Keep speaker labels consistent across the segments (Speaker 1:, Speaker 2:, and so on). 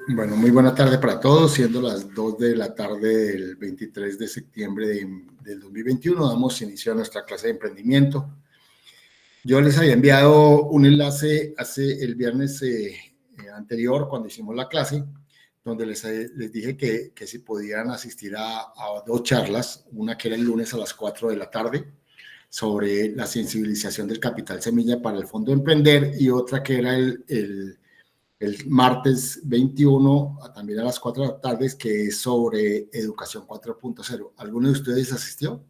Speaker 1: Bueno, muy buena tarde para todos, siendo las 2 de la tarde del 23 de septiembre del 2021, damos inicio a nuestra clase de emprendimiento. Yo les había enviado un enlace hace el viernes anterior, cuando hicimos la clase, donde les dije que si podían asistir a dos charlas, una que era el lunes a las 4 de la tarde, sobre la sensibilización del capital semilla para el Fondo de Emprender, y otra que era el martes 21, también a las 4 de la tarde, que es sobre Educación 4.0. ¿Alguno de ustedes asistió?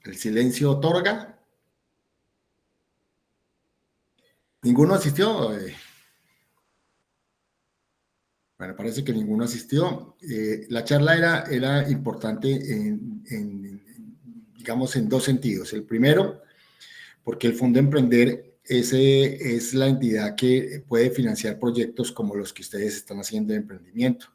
Speaker 1: ¿El silencio otorga? ¿Ninguno asistió? Bueno, parece que ninguno asistió. La charla era importante digamos, en dos sentidos. El primero, porque el Fondo Emprender es la entidad que puede financiar proyectos como los que ustedes están haciendo de emprendimiento.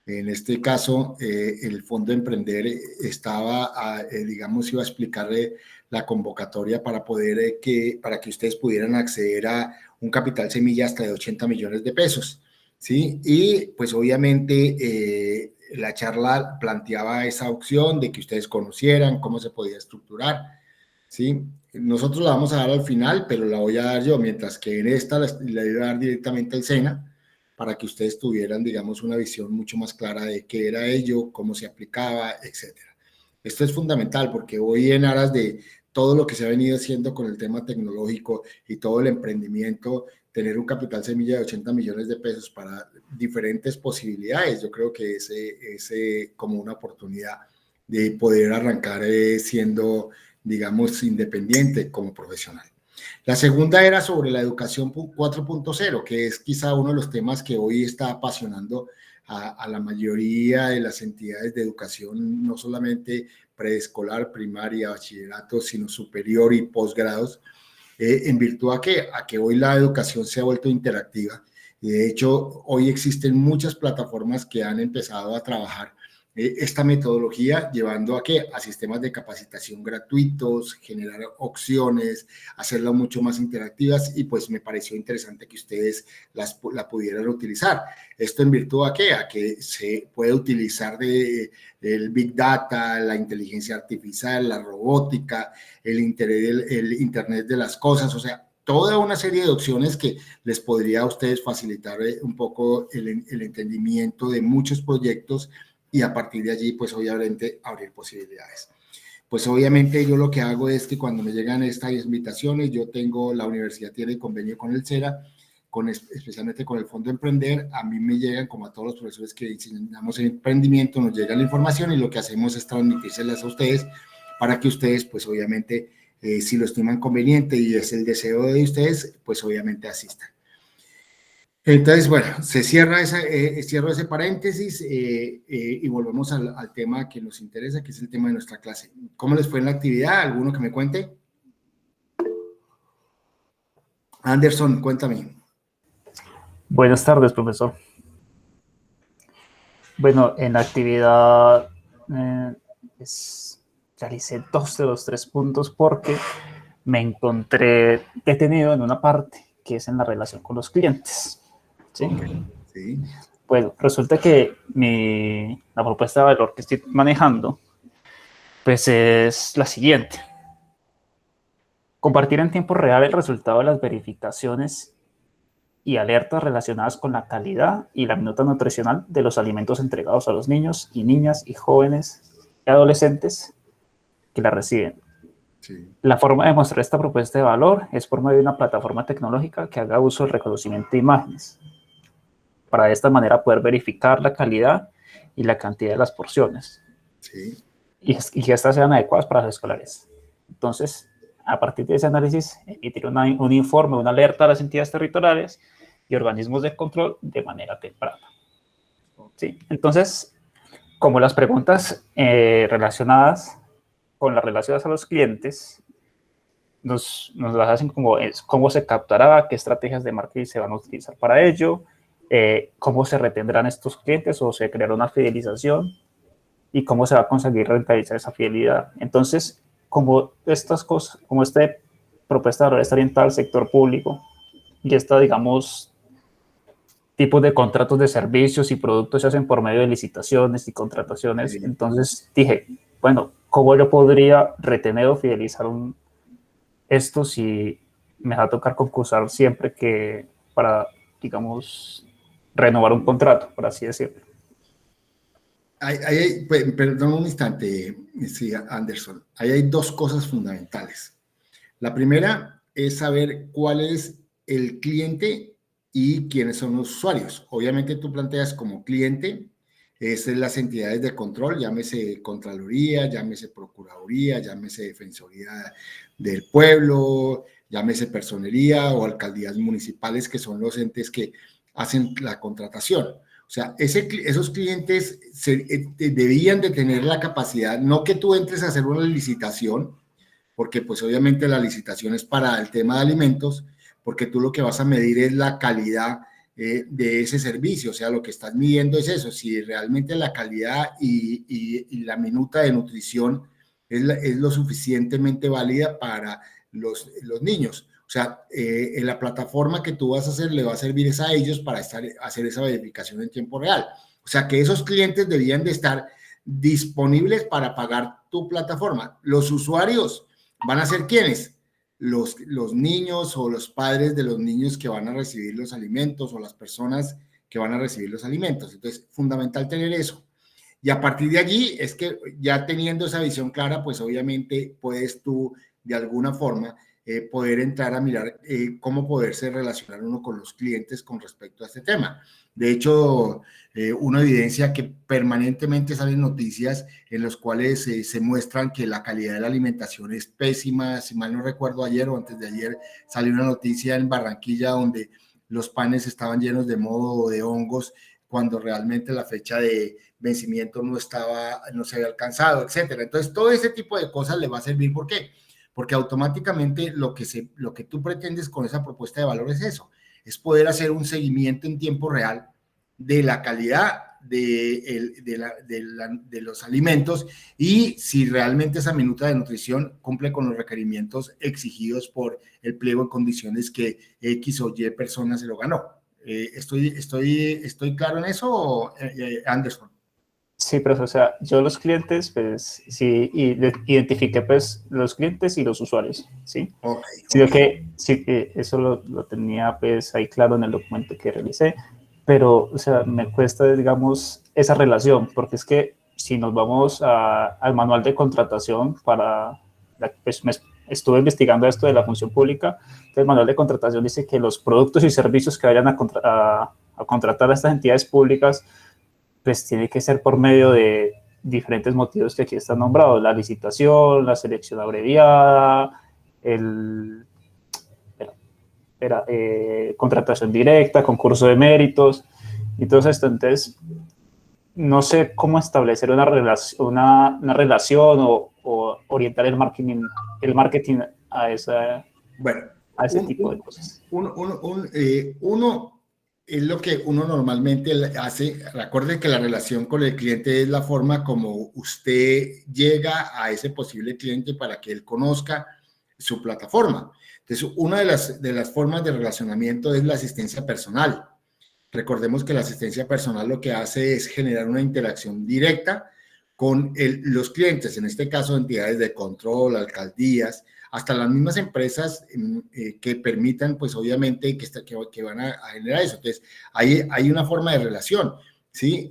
Speaker 1: En este caso, el Fondo Emprender estaba, digamos, iba a explicarle la convocatoria para para que ustedes pudieran acceder a un capital semilla hasta de 80 millones de pesos, ¿sí? Y pues obviamente la charla planteaba esa opción de que ustedes conocieran cómo se podía estructurar, ¿sí? Nosotros la vamos a dar al final, pero la voy a dar yo, mientras que en esta la voy a dar directamente al SENA, para que ustedes tuvieran, digamos, una visión mucho más clara de qué era ello, cómo se aplicaba, etcétera. Esto es fundamental porque hoy, en aras de todo lo que se ha venido haciendo con el tema tecnológico y todo el emprendimiento, tener un capital semilla de 80 millones de pesos para diferentes posibilidades, yo creo que es como una oportunidad de poder arrancar siendo, digamos, independiente como profesional. La segunda era sobre la educación 4.0, que es quizá uno de los temas que hoy está apasionando a la mayoría de las entidades de educación, no solamente preescolar, primaria, bachillerato, sino superior y posgrados, en virtud a que hoy la educación se ha vuelto interactiva. Y de hecho, hoy existen muchas plataformas que han empezado a trabajar esta metodología, llevando a sistemas de capacitación gratuitos, generar opciones, hacerlas mucho más interactivas, y pues me pareció interesante que ustedes la pudieran utilizar. Esto en virtud a que se puede utilizar el Big Data, la inteligencia artificial, la robótica, el Internet de las cosas, o sea, toda una serie de opciones que les podría a ustedes facilitar un poco el entendimiento de muchos proyectos, y a partir de allí, pues obviamente abrir posibilidades. Pues obviamente yo lo que hago es que cuando me llegan estas invitaciones, la universidad tiene convenio con el CERA, especialmente con el Fondo Emprender, a mí me llegan, como a todos los profesores que enseñamos en emprendimiento, nos llega la información y lo que hacemos es transmitírselas a ustedes para que ustedes, pues obviamente, si lo estiman conveniente y es el deseo de ustedes, pues obviamente asistan. Entonces, bueno, cierro ese paréntesis y volvemos al tema que nos interesa, que es el tema de nuestra clase. ¿Cómo les fue en la actividad? ¿Alguno que me cuente? Anderson, cuéntame.
Speaker 2: Buenas tardes, profesor. Bueno, en la actividad realicé 2 de los 3 puntos porque me encontré detenido en una parte que es en la relación con los clientes. ¿Sí?
Speaker 1: Okay. Sí.
Speaker 2: Pues resulta que la propuesta de valor que estoy manejando pues es la siguiente. Compartir en tiempo real el resultado de las verificaciones y alertas relacionadas con la calidad y la minuta nutricional de los alimentos entregados a los niños y niñas y jóvenes y adolescentes que la reciben. Sí. La forma de mostrar esta propuesta de valor es por medio de una plataforma tecnológica que haga uso del reconocimiento de imágenes, para de esta manera poder verificar la calidad y la cantidad de las porciones. Sí. Y que estas sean adecuadas para los escolares. Entonces, a partir de ese análisis, emitir un informe, una alerta a las entidades territoriales y organismos de control de manera temprana. ¿Sí? Entonces, como las preguntas relacionadas con las relaciones a los clientes nos las hacen como es, cómo se captará, qué estrategias de marketing se van a utilizar para ello, cómo se retendrán estos clientes o se creará una fidelización y cómo se va a conseguir rentabilizar esa fidelidad. Entonces, como estas cosas, como este propuesta de valor está orientada al sector público y esta, digamos, tipos de contratos de servicios y productos se hacen por medio de licitaciones y contrataciones.
Speaker 1: Sí.
Speaker 2: Entonces dije, bueno, ¿cómo yo podría retener o fidelizar esto si me va a tocar concursar siempre que para, digamos, renovar un contrato, por así decirlo?
Speaker 1: Perdón un instante, sí, Anderson. Ahí hay dos cosas fundamentales. La primera es saber cuál es el cliente y quiénes son los usuarios. Obviamente tú planteas como cliente, es las entidades de control, llámese Contraloría, llámese Procuraduría, llámese Defensoría del Pueblo, llámese Personería o alcaldías municipales, que son los entes que hacen la contratación. O sea, esos clientes debían de tener la capacidad, no que tú entres a hacer una licitación, porque pues obviamente la licitación es para el tema de alimentos, porque tú lo que vas a medir es la calidad de ese servicio, o sea, lo que estás midiendo es eso, si realmente la calidad y la minuta de nutrición es lo suficientemente válida para los niños. O sea, en la plataforma que tú vas a hacer le va a servir es a ellos para hacer esa verificación en tiempo real. O sea, que esos clientes debían de estar disponibles para pagar tu plataforma. Los usuarios van a ser ¿quiénes? Los niños o los padres de los niños que van a recibir los alimentos o las personas que van a recibir los alimentos. Entonces, fundamental tener eso. Y a partir de allí es que ya teniendo esa visión clara, pues obviamente puedes tú de alguna forma poder entrar a mirar cómo poderse relacionar uno con los clientes con respecto a este tema. De hecho, una evidencia que permanentemente salen noticias en las cuales se muestran que la calidad de la alimentación es pésima. Si mal no recuerdo, ayer o antes de ayer salió una noticia en Barranquilla donde los panes estaban llenos de moho o de hongos cuando realmente la fecha de vencimiento no se había alcanzado, etcétera. Entonces, todo ese tipo de cosas le va a servir. ¿Por qué? Porque automáticamente lo que tú pretendes con esa propuesta de valor es eso, es poder hacer un seguimiento en tiempo real de la calidad de los alimentos y si realmente esa minuta de nutrición cumple con los requerimientos exigidos por el pliego en condiciones que X o Y persona se lo ganó. ¿Estoy claro en eso, Anderson?
Speaker 2: Sí, pero o sea, yo los clientes, pues sí, identifiqué pues los clientes y los usuarios, ¿sí? Sí,
Speaker 1: Okay.
Speaker 2: sí, eso lo tenía pues ahí claro en el documento que realicé, pero o sea, me cuesta, digamos, esa relación, porque es que si nos vamos al manual de contratación pues estuve investigando esto de la función pública, el manual de contratación dice que los productos y servicios que vayan a contratar a estas entidades públicas pues tiene que ser por medio de diferentes motivos que aquí están nombrados, la licitación, la selección abreviada, contratación directa, concurso de méritos y todo esto. Entonces, no sé cómo establecer una relación o orientar el marketing a ese tipo de cosas.
Speaker 1: Uno es lo que uno normalmente hace. Recuerde que la relación con el cliente es la forma como usted llega a ese posible cliente para que él conozca su plataforma. Entonces, una de las formas de relacionamiento es la asistencia personal. Recordemos que la asistencia personal lo que hace es generar una interacción directa con los clientes, en este caso entidades de control, alcaldías, hasta las mismas empresas que permitan, pues obviamente, que van a generar eso. Entonces, hay una forma de relación, ¿sí?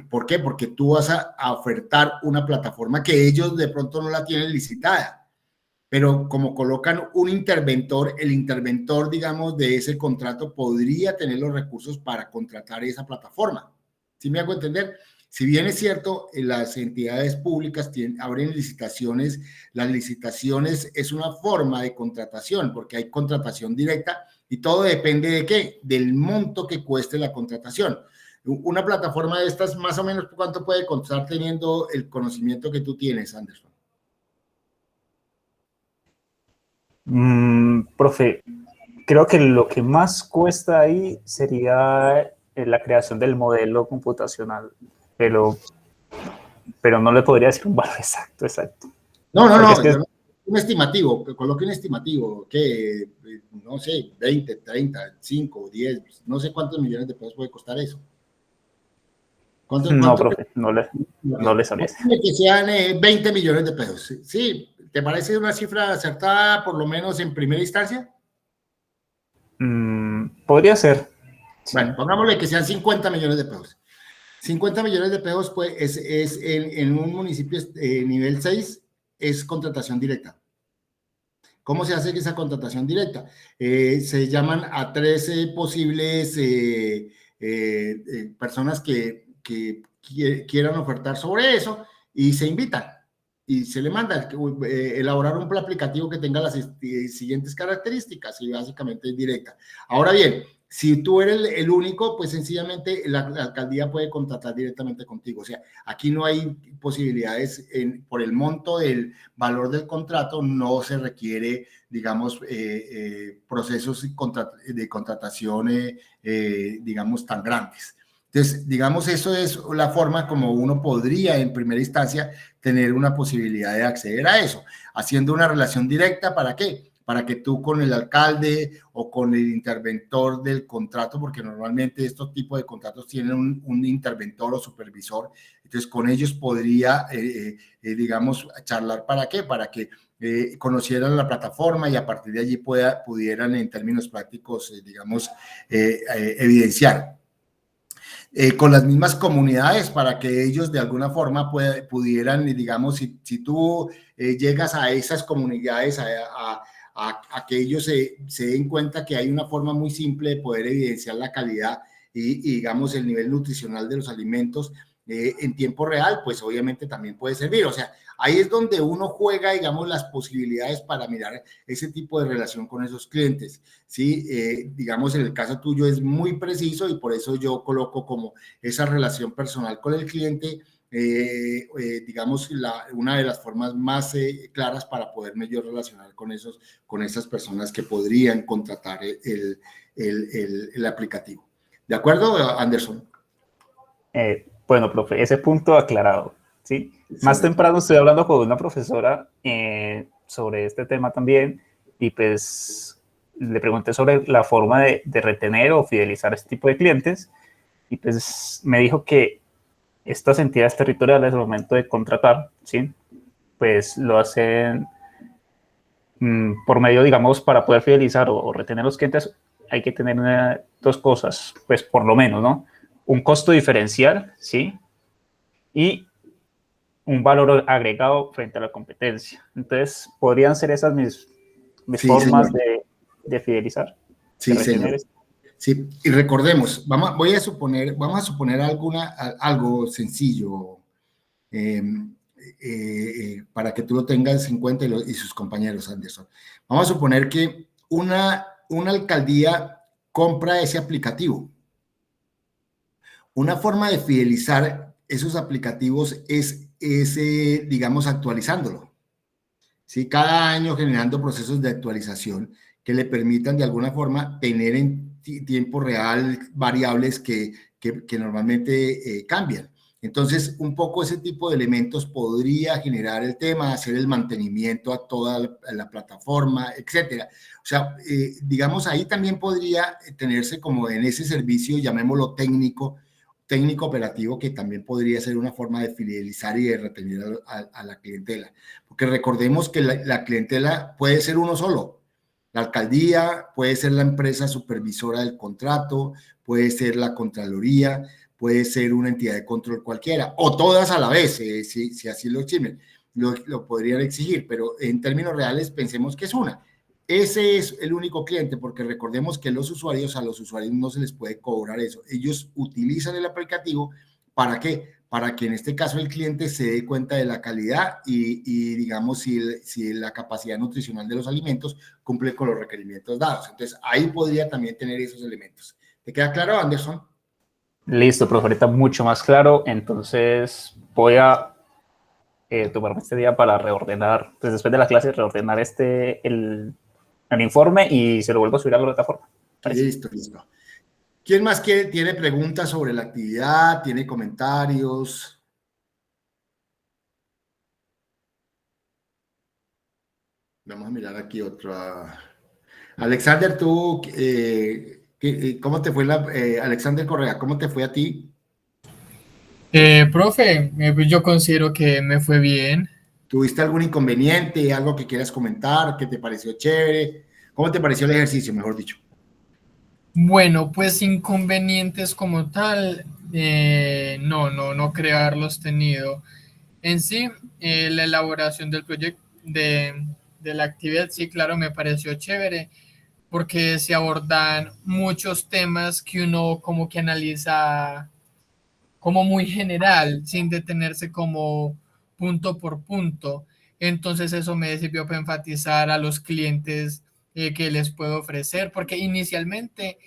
Speaker 1: ¿Por qué? Porque tú vas a ofertar una plataforma que ellos de pronto no la tienen licitada, pero como colocan un interventor, el interventor, digamos, de ese contrato podría tener los recursos para contratar esa plataforma. ¿Sí me hago entender? Si bien es cierto, las entidades públicas abren licitaciones, las licitaciones es una forma de contratación, porque hay contratación directa y todo depende de qué, del monto que cueste la contratación. Una plataforma de estas, más o menos, ¿cuánto puede costar teniendo el conocimiento que tú tienes, Anderson?
Speaker 2: Profe, creo que lo que más cuesta ahí sería la creación del modelo computacional, pero no le podría decir un valor exacto.
Speaker 1: No,
Speaker 2: Porque es que
Speaker 1: un estimativo, coloque un estimativo, que no sé, 20, 30, 5, 10, no sé cuántos millones de pesos puede costar eso.
Speaker 2: No,
Speaker 1: ¿Cuánto?
Speaker 2: profe, no le sabía.
Speaker 1: Que sean 20 millones de pesos. ¿Sí? ¿Te parece una cifra acertada, por lo menos en primera instancia?
Speaker 2: Podría ser. Sí.
Speaker 1: Bueno, pongámosle que sean 50 millones de pesos. 50 millones de pesos, pues, es en un municipio nivel 6, es contratación directa. ¿Cómo se hace esa contratación directa? Se llaman a 13 posibles personas que quieran ofertar sobre eso y se invitan y se le manda elaborar un plan aplicativo que tenga las siguientes características y básicamente es directa. Ahora bien, si tú eres el único, pues sencillamente la alcaldía puede contratar directamente contigo. O sea, aquí no hay posibilidades por el monto del valor del contrato, no se requiere, digamos, procesos de contratación, digamos, tan grandes. Entonces, digamos, eso es la forma como uno podría en primera instancia tener una posibilidad de acceder a eso, haciendo una relación directa. ¿Para qué? Para que tú con el alcalde o con el interventor del contrato, porque normalmente estos tipos de contratos tienen un interventor o supervisor, entonces con ellos podría, digamos, charlar. ¿Para qué? Para que conocieran la plataforma y a partir de allí pudieran en términos prácticos, digamos, evidenciar. Con las mismas comunidades para que ellos de alguna forma pudieran, digamos, si tú llegas a esas comunidades, a que ellos se den cuenta que hay una forma muy simple de poder evidenciar la calidad y digamos, el nivel nutricional de los alimentos en tiempo real, pues obviamente también puede servir. O sea, ahí es donde uno juega, digamos, las posibilidades para mirar ese tipo de relación con esos clientes. Sí, digamos, en el caso tuyo es muy preciso y por eso yo coloco como esa relación personal con el cliente, digamos, una de las formas más claras para poderme yo relacionar con esas personas que podrían contratar el aplicativo. ¿De acuerdo, Anderson?
Speaker 2: Bueno, profe, ese punto aclarado. ¿Sí? Más
Speaker 1: Excelente.
Speaker 2: temprano estoy hablando con una profesora sobre este tema también y pues le pregunté sobre la forma de retener o fidelizar a este tipo de clientes y pues me dijo que estas entidades territoriales al momento de contratar, ¿sí? Pues lo hacen por medio, digamos, para poder fidelizar o retener los clientes hay que tener dos cosas, pues por lo menos, ¿no? Un costo diferencial, ¿sí? Y un valor agregado frente a la competencia. Entonces, podrían ser esas mis
Speaker 1: Sí, señor.
Speaker 2: formas de fidelizar, de
Speaker 1: Sí, señor.
Speaker 2: retener.
Speaker 1: Sí, y recordemos, vamos a suponer algo sencillo, eh, para que tú lo tengas en cuenta y sus compañeros, Anderson. Vamos a suponer que una alcaldía compra ese aplicativo. Una forma de fidelizar esos aplicativos es digamos, actualizándolo. ¿Sí? Cada año generando procesos de actualización que le permitan de alguna forma tener en tiempo real variables que normalmente cambian. Entonces, un poco ese tipo de elementos podría generar el tema, hacer el mantenimiento a toda la plataforma, etcétera. O sea, digamos, ahí también podría tenerse como en ese servicio, llamémoslo técnico operativo, que también podría ser una forma de fidelizar y de retener a la clientela. Porque recordemos que la clientela puede ser uno solo. La alcaldía, puede ser la empresa supervisora del contrato, puede ser la Contraloría, puede ser una entidad de control cualquiera, o todas a la vez, si así lo exigen, lo podrían exigir, pero en términos reales pensemos que es una. Ese es el único cliente, porque recordemos que a los usuarios no se les puede cobrar eso. Ellos utilizan el aplicativo, ¿para qué? Para que en este caso el cliente se dé cuenta de la calidad y digamos, si la capacidad nutricional de los alimentos cumple con los requerimientos dados. Entonces, ahí podría también tener esos elementos. ¿Te queda claro, Anderson?
Speaker 2: Listo, profe, ahorita mucho más claro. Entonces, voy a tomarme este día para reordenar, pues después de la clase, reordenar el informe y se lo vuelvo a subir a la plataforma. ¿Parece?
Speaker 1: Listo, listo. ¿Quién más tiene preguntas sobre la actividad? ¿Tiene comentarios? Vamos a mirar aquí otro. Alexander, tú, ¿cómo te fue Alexander Correa, cómo te fue a ti?
Speaker 3: Profe, pues yo considero que me fue bien.
Speaker 1: ¿Tuviste algún inconveniente, algo que quieras comentar, que te pareció chévere? ¿Cómo te pareció el ejercicio, mejor dicho?
Speaker 3: Bueno, pues inconvenientes como tal, no creo haberlos tenido. En sí, la elaboración del proyecto, de la actividad, sí, claro, me pareció chévere, porque se abordan muchos temas que uno como que analiza como muy general, sin detenerse como punto por punto. Entonces eso me sirvió para enfatizar a los clientes que les puedo ofrecer, porque inicialmente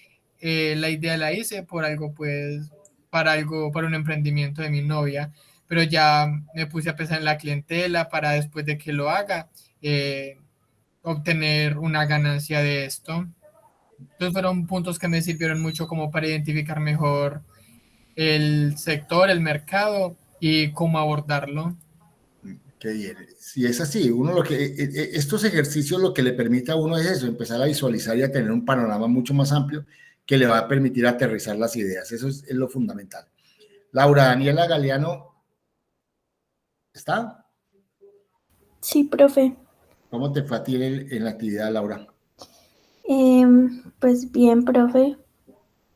Speaker 3: la idea la hice por algo, pues, para un emprendimiento de mi novia, pero ya me puse a pensar en la clientela para después de que lo haga, eh, obtener una ganancia de esto. Entonces fueron puntos que me sirvieron mucho como para identificar mejor el sector, el mercado y cómo abordarlo.
Speaker 1: Qué bien. Si es así, uno estos ejercicios lo que le permite a uno es eso, empezar a visualizar y a tener un panorama mucho más amplio que le va a permitir aterrizar las ideas. Eso es lo fundamental. Laura Daniela Galeano, ¿está?
Speaker 4: Sí, profe.
Speaker 1: ¿Cómo te fue a ti en la actividad, Laura?
Speaker 4: Pues bien, profe.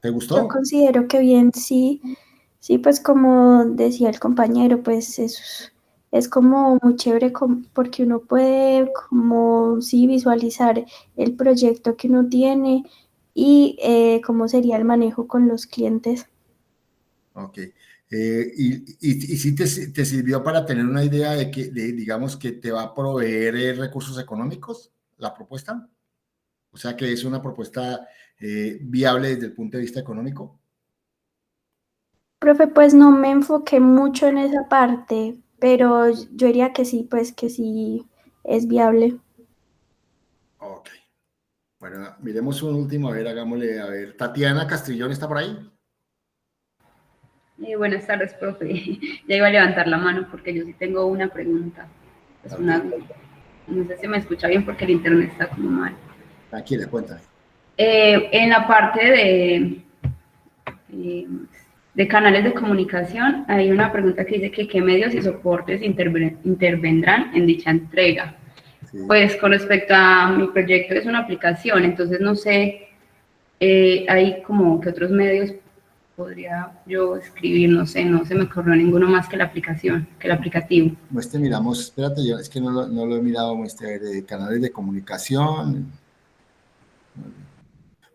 Speaker 1: ¿Te
Speaker 4: Yo
Speaker 1: gustó?
Speaker 4: considero que bien, sí. Sí, pues como decía el compañero, pues es como muy chévere porque uno puede como sí visualizar el proyecto que uno tiene y cómo sería el manejo con los clientes.
Speaker 1: Ok. Y sí te sirvió para tener una idea digamos, que te va a proveer recursos económicos, la propuesta? O sea, que es una propuesta viable desde el punto de vista económico.
Speaker 4: Profe, pues no me enfoqué mucho en esa parte, pero yo diría que sí, pues que sí es viable.
Speaker 1: Ok. Bueno, miremos un último, a ver, hagámosle, a ver. Tatiana Castrillón, ¿está por ahí?
Speaker 5: Buenas tardes, profe. Ya iba a levantar la mano porque yo sí tengo una pregunta. Es una
Speaker 1: Ok.
Speaker 5: duda. No sé si me escucha bien porque el internet está como mal.
Speaker 1: Tranquila, cuéntame.
Speaker 5: En la parte eh, de canales de comunicación, hay una pregunta que dice que qué medios y soportes intervendrán en dicha entrega.
Speaker 1: Sí.
Speaker 5: Pues con respecto a mi proyecto es una aplicación, entonces no sé, hay como que otros medios podría yo escribir, no se me ocurrió ninguno más que la aplicación, que el aplicativo.
Speaker 1: Miramos, espérate, yo es que no lo he mirado, de canales de comunicación.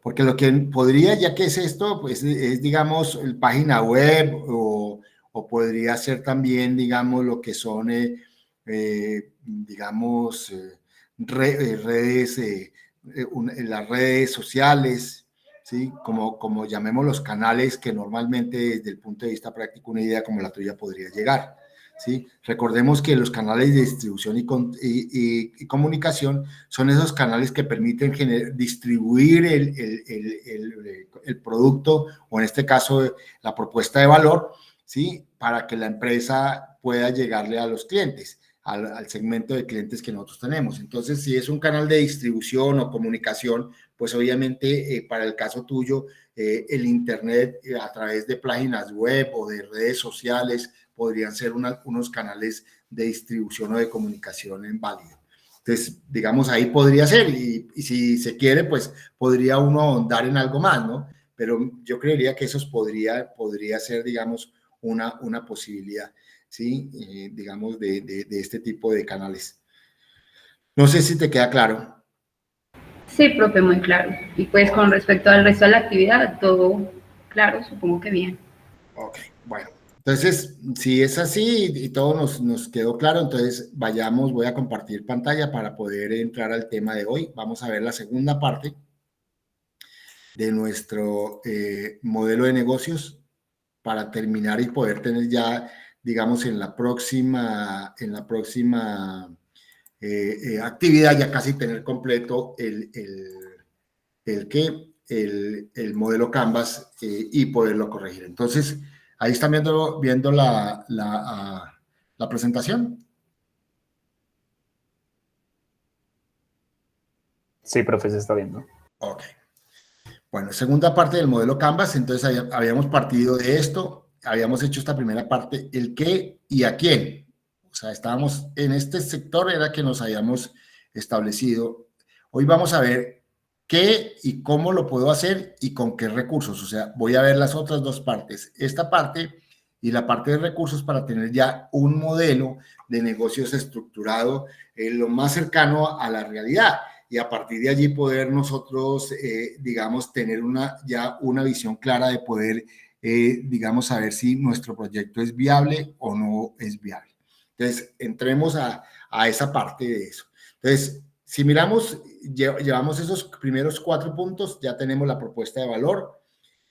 Speaker 1: Porque lo que podría, ya que es esto, pues es, digamos, página web o podría ser también, digamos, lo que son, digamos, redes, las redes sociales, ¿sí? Como llamemos los canales que normalmente desde el punto de vista práctico una idea como la tuya podría llegar, ¿sí? Recordemos que los canales de distribución y comunicación son esos canales que permiten distribuir el producto o en este caso la propuesta de valor, ¿sí? Para que la empresa pueda llegarle a los clientes, al segmento de clientes que nosotros tenemos. Entonces, si es un canal de distribución o comunicación, pues obviamente para el caso tuyo, el Internet a través de páginas web o de redes sociales podrían ser unos canales de distribución o de comunicación en válido. Entonces, digamos, ahí podría ser, y si se quiere, pues podría uno ahondar en algo más, ¿no? Pero yo creería que eso podría ser, digamos, una posibilidad, ¿sí? Digamos, de este tipo de canales. No sé si te queda claro.
Speaker 5: Sí, profe, muy claro. Y pues con respecto al resto de la actividad, todo claro, supongo que bien.
Speaker 1: Ok, bueno. Entonces, si es así y todo nos quedó claro, entonces voy a compartir pantalla para poder entrar al tema de hoy. Vamos a ver la segunda parte de nuestro modelo de negocios para terminar y poder tener ya, digamos, en la próxima actividad, ya casi tener completo el modelo Canvas y poderlo corregir. Entonces, ahí están viendo la presentación.
Speaker 2: Sí, profe, se está viendo.
Speaker 1: Ok. Bueno, segunda parte del modelo Canvas, entonces habíamos partido de esto, habíamos hecho esta primera parte, el qué y a quién. O sea, estábamos en este sector, era que nos habíamos establecido. Hoy vamos a ver qué y cómo lo puedo hacer y con qué recursos. O sea, voy a ver las otras dos partes. Esta parte y la parte de recursos para tener ya un modelo de negocios estructurado lo más cercano a la realidad. Y a partir de allí poder nosotros, digamos, tener ya una visión clara de poder, digamos, saber si nuestro proyecto es viable o no es viable. Entonces, entremos a esa parte de eso. Entonces, si miramos, llevamos esos primeros 4 puntos, ya tenemos la propuesta de valor,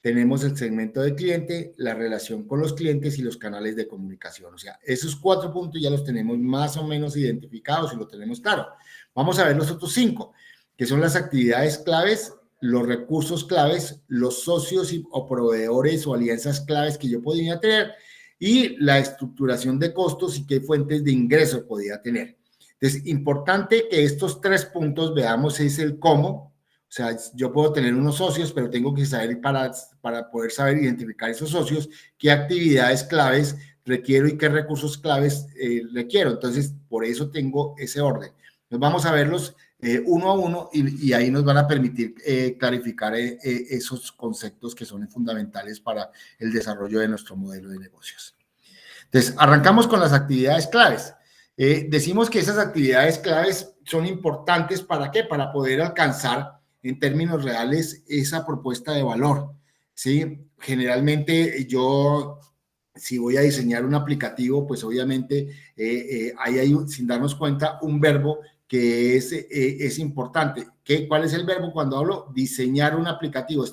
Speaker 1: tenemos el segmento de cliente, la relación con los clientes y los canales de comunicación. O sea, esos 4 puntos ya los tenemos más o menos identificados y lo tenemos claro. Vamos a ver los otros 5, que son las actividades claves, los recursos claves, los socios o proveedores o alianzas claves que yo podría tener y la estructuración de costos y qué fuentes de ingreso podría tener. Entonces, importante que estos 3 puntos veamos es el cómo. O sea, yo puedo tener unos socios, pero tengo que saber para poder saber identificar esos socios, qué actividades claves requiero y qué recursos claves requiero. Entonces, por eso tengo ese orden. Nos vamos a verlos uno a uno y ahí nos van a permitir clarificar esos conceptos que son fundamentales para el desarrollo de nuestro modelo de negocios. Entonces, arrancamos con las actividades claves. Decimos que esas actividades claves son importantes, ¿para qué? Para poder alcanzar en términos reales esa propuesta de valor, ¿sí? Generalmente yo, si voy a diseñar un aplicativo, pues obviamente ahí hay, sin darnos cuenta, un verbo que es importante. ¿Cuál es el verbo cuando hablo? Diseñar un aplicativo.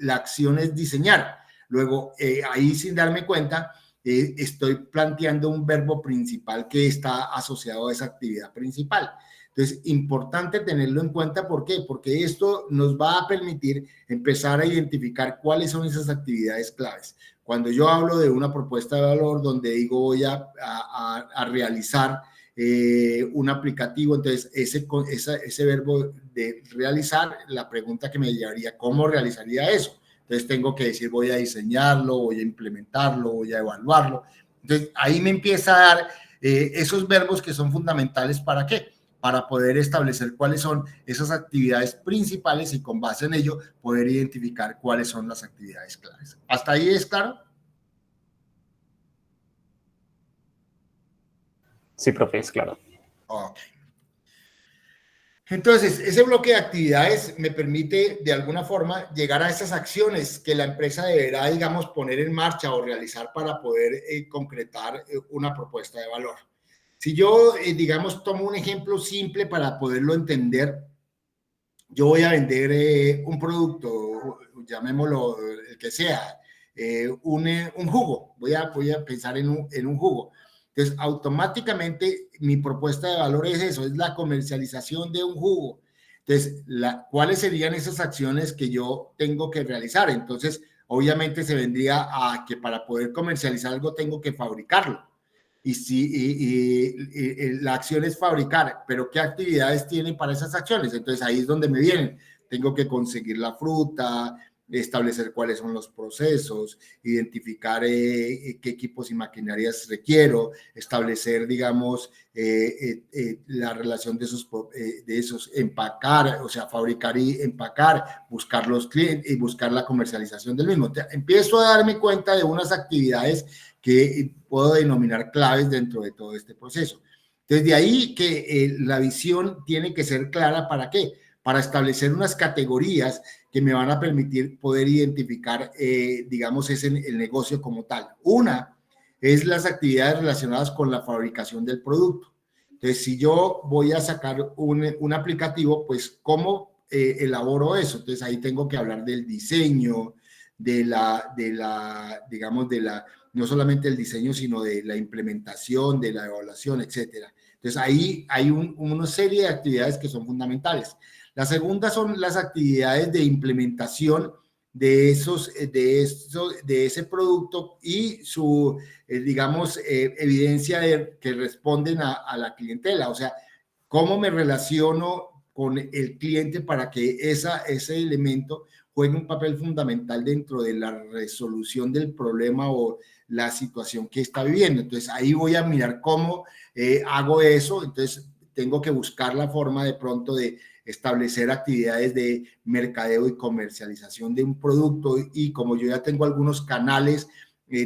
Speaker 1: La acción es diseñar. Luego, ahí sin darme cuenta, estoy planteando un verbo principal que está asociado a esa actividad principal. Entonces, importante tenerlo en cuenta. ¿Por qué? Porque esto nos va a permitir empezar a identificar cuáles son esas actividades claves. Cuando yo hablo de una propuesta de valor donde digo voy a realizar un aplicativo, entonces ese verbo de realizar, la pregunta que me llevaría, ¿cómo realizaría eso? Entonces tengo que decir voy a diseñarlo, voy a implementarlo, voy a evaluarlo. Entonces ahí me empieza a dar esos verbos que son fundamentales. ¿Para qué? Para poder establecer cuáles son esas actividades principales y con base en ello poder identificar cuáles son las actividades claves. ¿Hasta ahí es claro?
Speaker 2: Sí, profe, es claro.
Speaker 1: Ok. Entonces, ese bloque de actividades me permite de alguna forma llegar a esas acciones que la empresa deberá, digamos, poner en marcha o realizar para poder concretar una propuesta de valor. Si yo, digamos, tomo un ejemplo simple para poderlo entender, yo voy a vender un producto, llamémoslo el que sea, un jugo, voy a pensar en un jugo. Entonces, automáticamente mi propuesta de valor es eso, es la comercialización de un jugo. Entonces, ¿cuáles serían esas acciones que yo tengo que realizar? Entonces, obviamente se vendría a que para poder comercializar algo tengo que fabricarlo. Y la acción es fabricar, pero ¿qué actividades tienen para esas acciones? Entonces ahí es donde me vienen. Tengo que conseguir la fruta, establecer cuáles son los procesos, identificar qué equipos y maquinarias requiero, establecer, digamos, la relación de esos, empacar, o sea, fabricar y empacar, buscar los clientes y buscar la comercialización del mismo. Empiezo a darme cuenta de unas actividades que puedo denominar claves dentro de todo este proceso. Desde ahí que la visión tiene que ser clara. ¿Para qué? Para establecer unas categorías que me van a permitir poder identificar, digamos, el negocio como tal. Una es las actividades relacionadas con la fabricación del producto. Entonces, si yo voy a sacar un aplicativo, pues, ¿cómo elaboro eso? Entonces, ahí tengo que hablar del diseño, digamos, no solamente el diseño, sino de la implementación, de la evaluación, etcétera. Entonces, ahí hay una serie de actividades que son fundamentales. La segunda son las actividades de implementación de ese producto y su, digamos, evidencia que responden a la clientela. O sea, ¿cómo me relaciono con el cliente para que ese elemento juegue un papel fundamental dentro de la resolución del problema o la situación que está viviendo. Entonces, ahí voy a mirar cómo hago eso. Entonces, tengo que buscar la forma de pronto de establecer actividades de mercadeo y comercialización de un producto, y como yo ya tengo algunos canales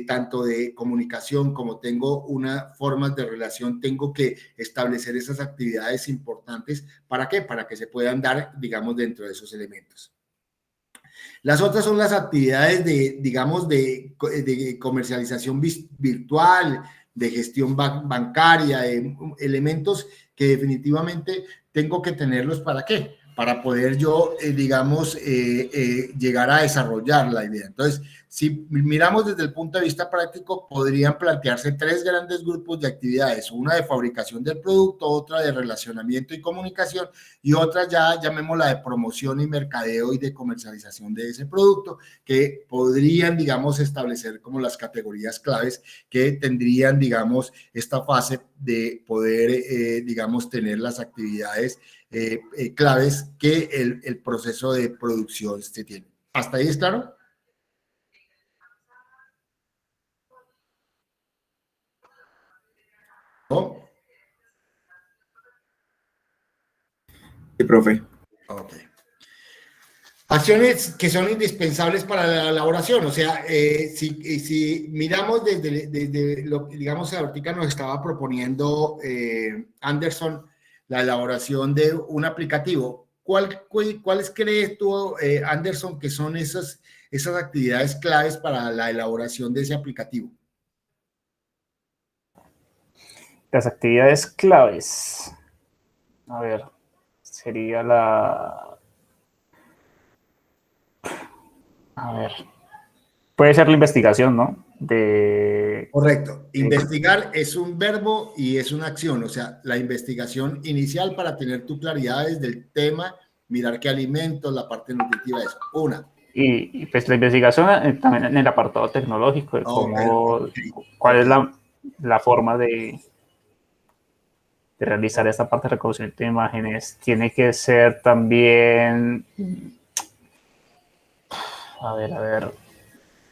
Speaker 1: tanto de comunicación como tengo unas formas de relación, tengo que establecer esas actividades importantes. ¿Para qué? Para que se puedan dar, digamos, dentro de esos elementos. Las otras son las actividades digamos, de comercialización virtual, de gestión bancaria, elementos que definitivamente tengo que tenerlos. ¿Para qué? Para poder yo, digamos, llegar a desarrollar la idea. Entonces, si miramos desde el punto de vista práctico, podrían plantearse 3 grandes grupos de actividades: una de fabricación del producto, otra de relacionamiento y comunicación, y otra ya llamémosla de promoción y mercadeo y de comercialización de ese producto, que podrían, digamos, establecer como las categorías claves que tendrían, digamos, esta fase de poder, digamos, tener las actividades claves que el proceso de producción se tiene. ¿Hasta ahí es claro? ¿No?
Speaker 6: Sí, profe.
Speaker 1: Ok. Acciones que son indispensables para la elaboración. O sea, si miramos desde lo que, digamos, ahorita nos estaba proponiendo Anderson, la elaboración de un aplicativo. ¿Cuáles crees tú, Anderson, que son esas actividades claves para la elaboración de ese aplicativo?
Speaker 2: Las actividades claves. A ver, sería a ver, puede ser la investigación, ¿no?
Speaker 1: Correcto. Investigar es un verbo y es una acción. O sea, la investigación inicial para tener tu claridad desde el tema, mirar qué alimentos, la parte nutritiva, eso. Una.
Speaker 2: Y pues la investigación también en el apartado tecnológico, de cómo, cuál es la forma de realizar esta parte de reconocimiento de imágenes. Tiene que ser también, a ver,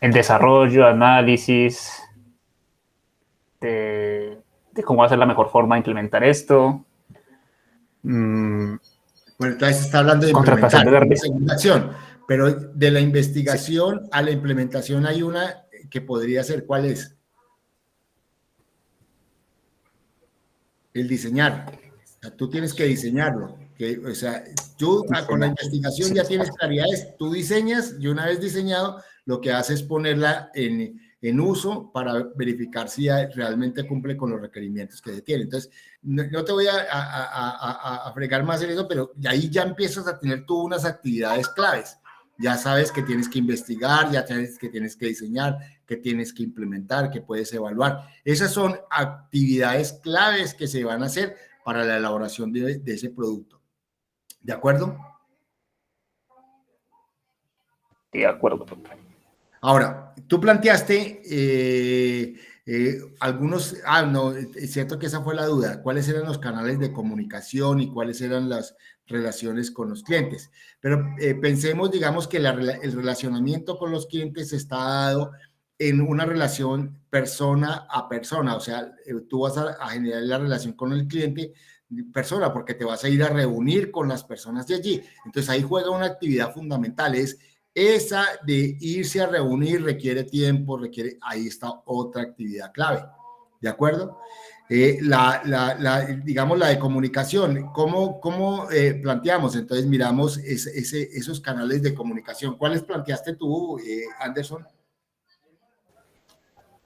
Speaker 2: el desarrollo, análisis de cómo hacer la mejor forma de implementar esto.
Speaker 1: Bueno, entonces está hablando de
Speaker 2: Contratación
Speaker 1: implementar,
Speaker 2: de
Speaker 1: una segunda acción, pero de la investigación a la implementación hay una que podría ser, ¿cuál es? El diseñar. O sea, tú tienes que diseñarlo. O sea, tú con la investigación ya tienes claridades, tú diseñas, y una vez diseñado, lo que haces es ponerla en uso para verificar si realmente cumple con los requerimientos que se tienen. Entonces, no te voy a fregar más en eso, pero ahí ya empiezas a tener tú unas actividades claves. Ya sabes que tienes que investigar, ya sabes que tienes que diseñar, que tienes que implementar, que puedes evaluar. Esas son actividades claves que se van a hacer para la elaboración de ese producto. ¿De acuerdo?
Speaker 2: De acuerdo.
Speaker 1: Ahora, tú planteaste algunos, no, es cierto que esa fue la duda, ¿cuáles eran los canales de comunicación y cuáles eran las relaciones con los clientes? Pero pensemos, digamos, que el relacionamiento con los clientes está dado en una relación persona a persona. O sea, tú vas a generar la relación con el cliente persona porque te vas a ir a reunir con las personas de allí. Entonces ahí juega una actividad fundamental, es esa de irse a reunir, requiere tiempo, ahí está otra actividad clave, ¿de acuerdo? Digamos, la de comunicación, ¿cómo planteamos? Entonces miramos esos canales de comunicación. ¿Cuáles planteaste tú, Anderson?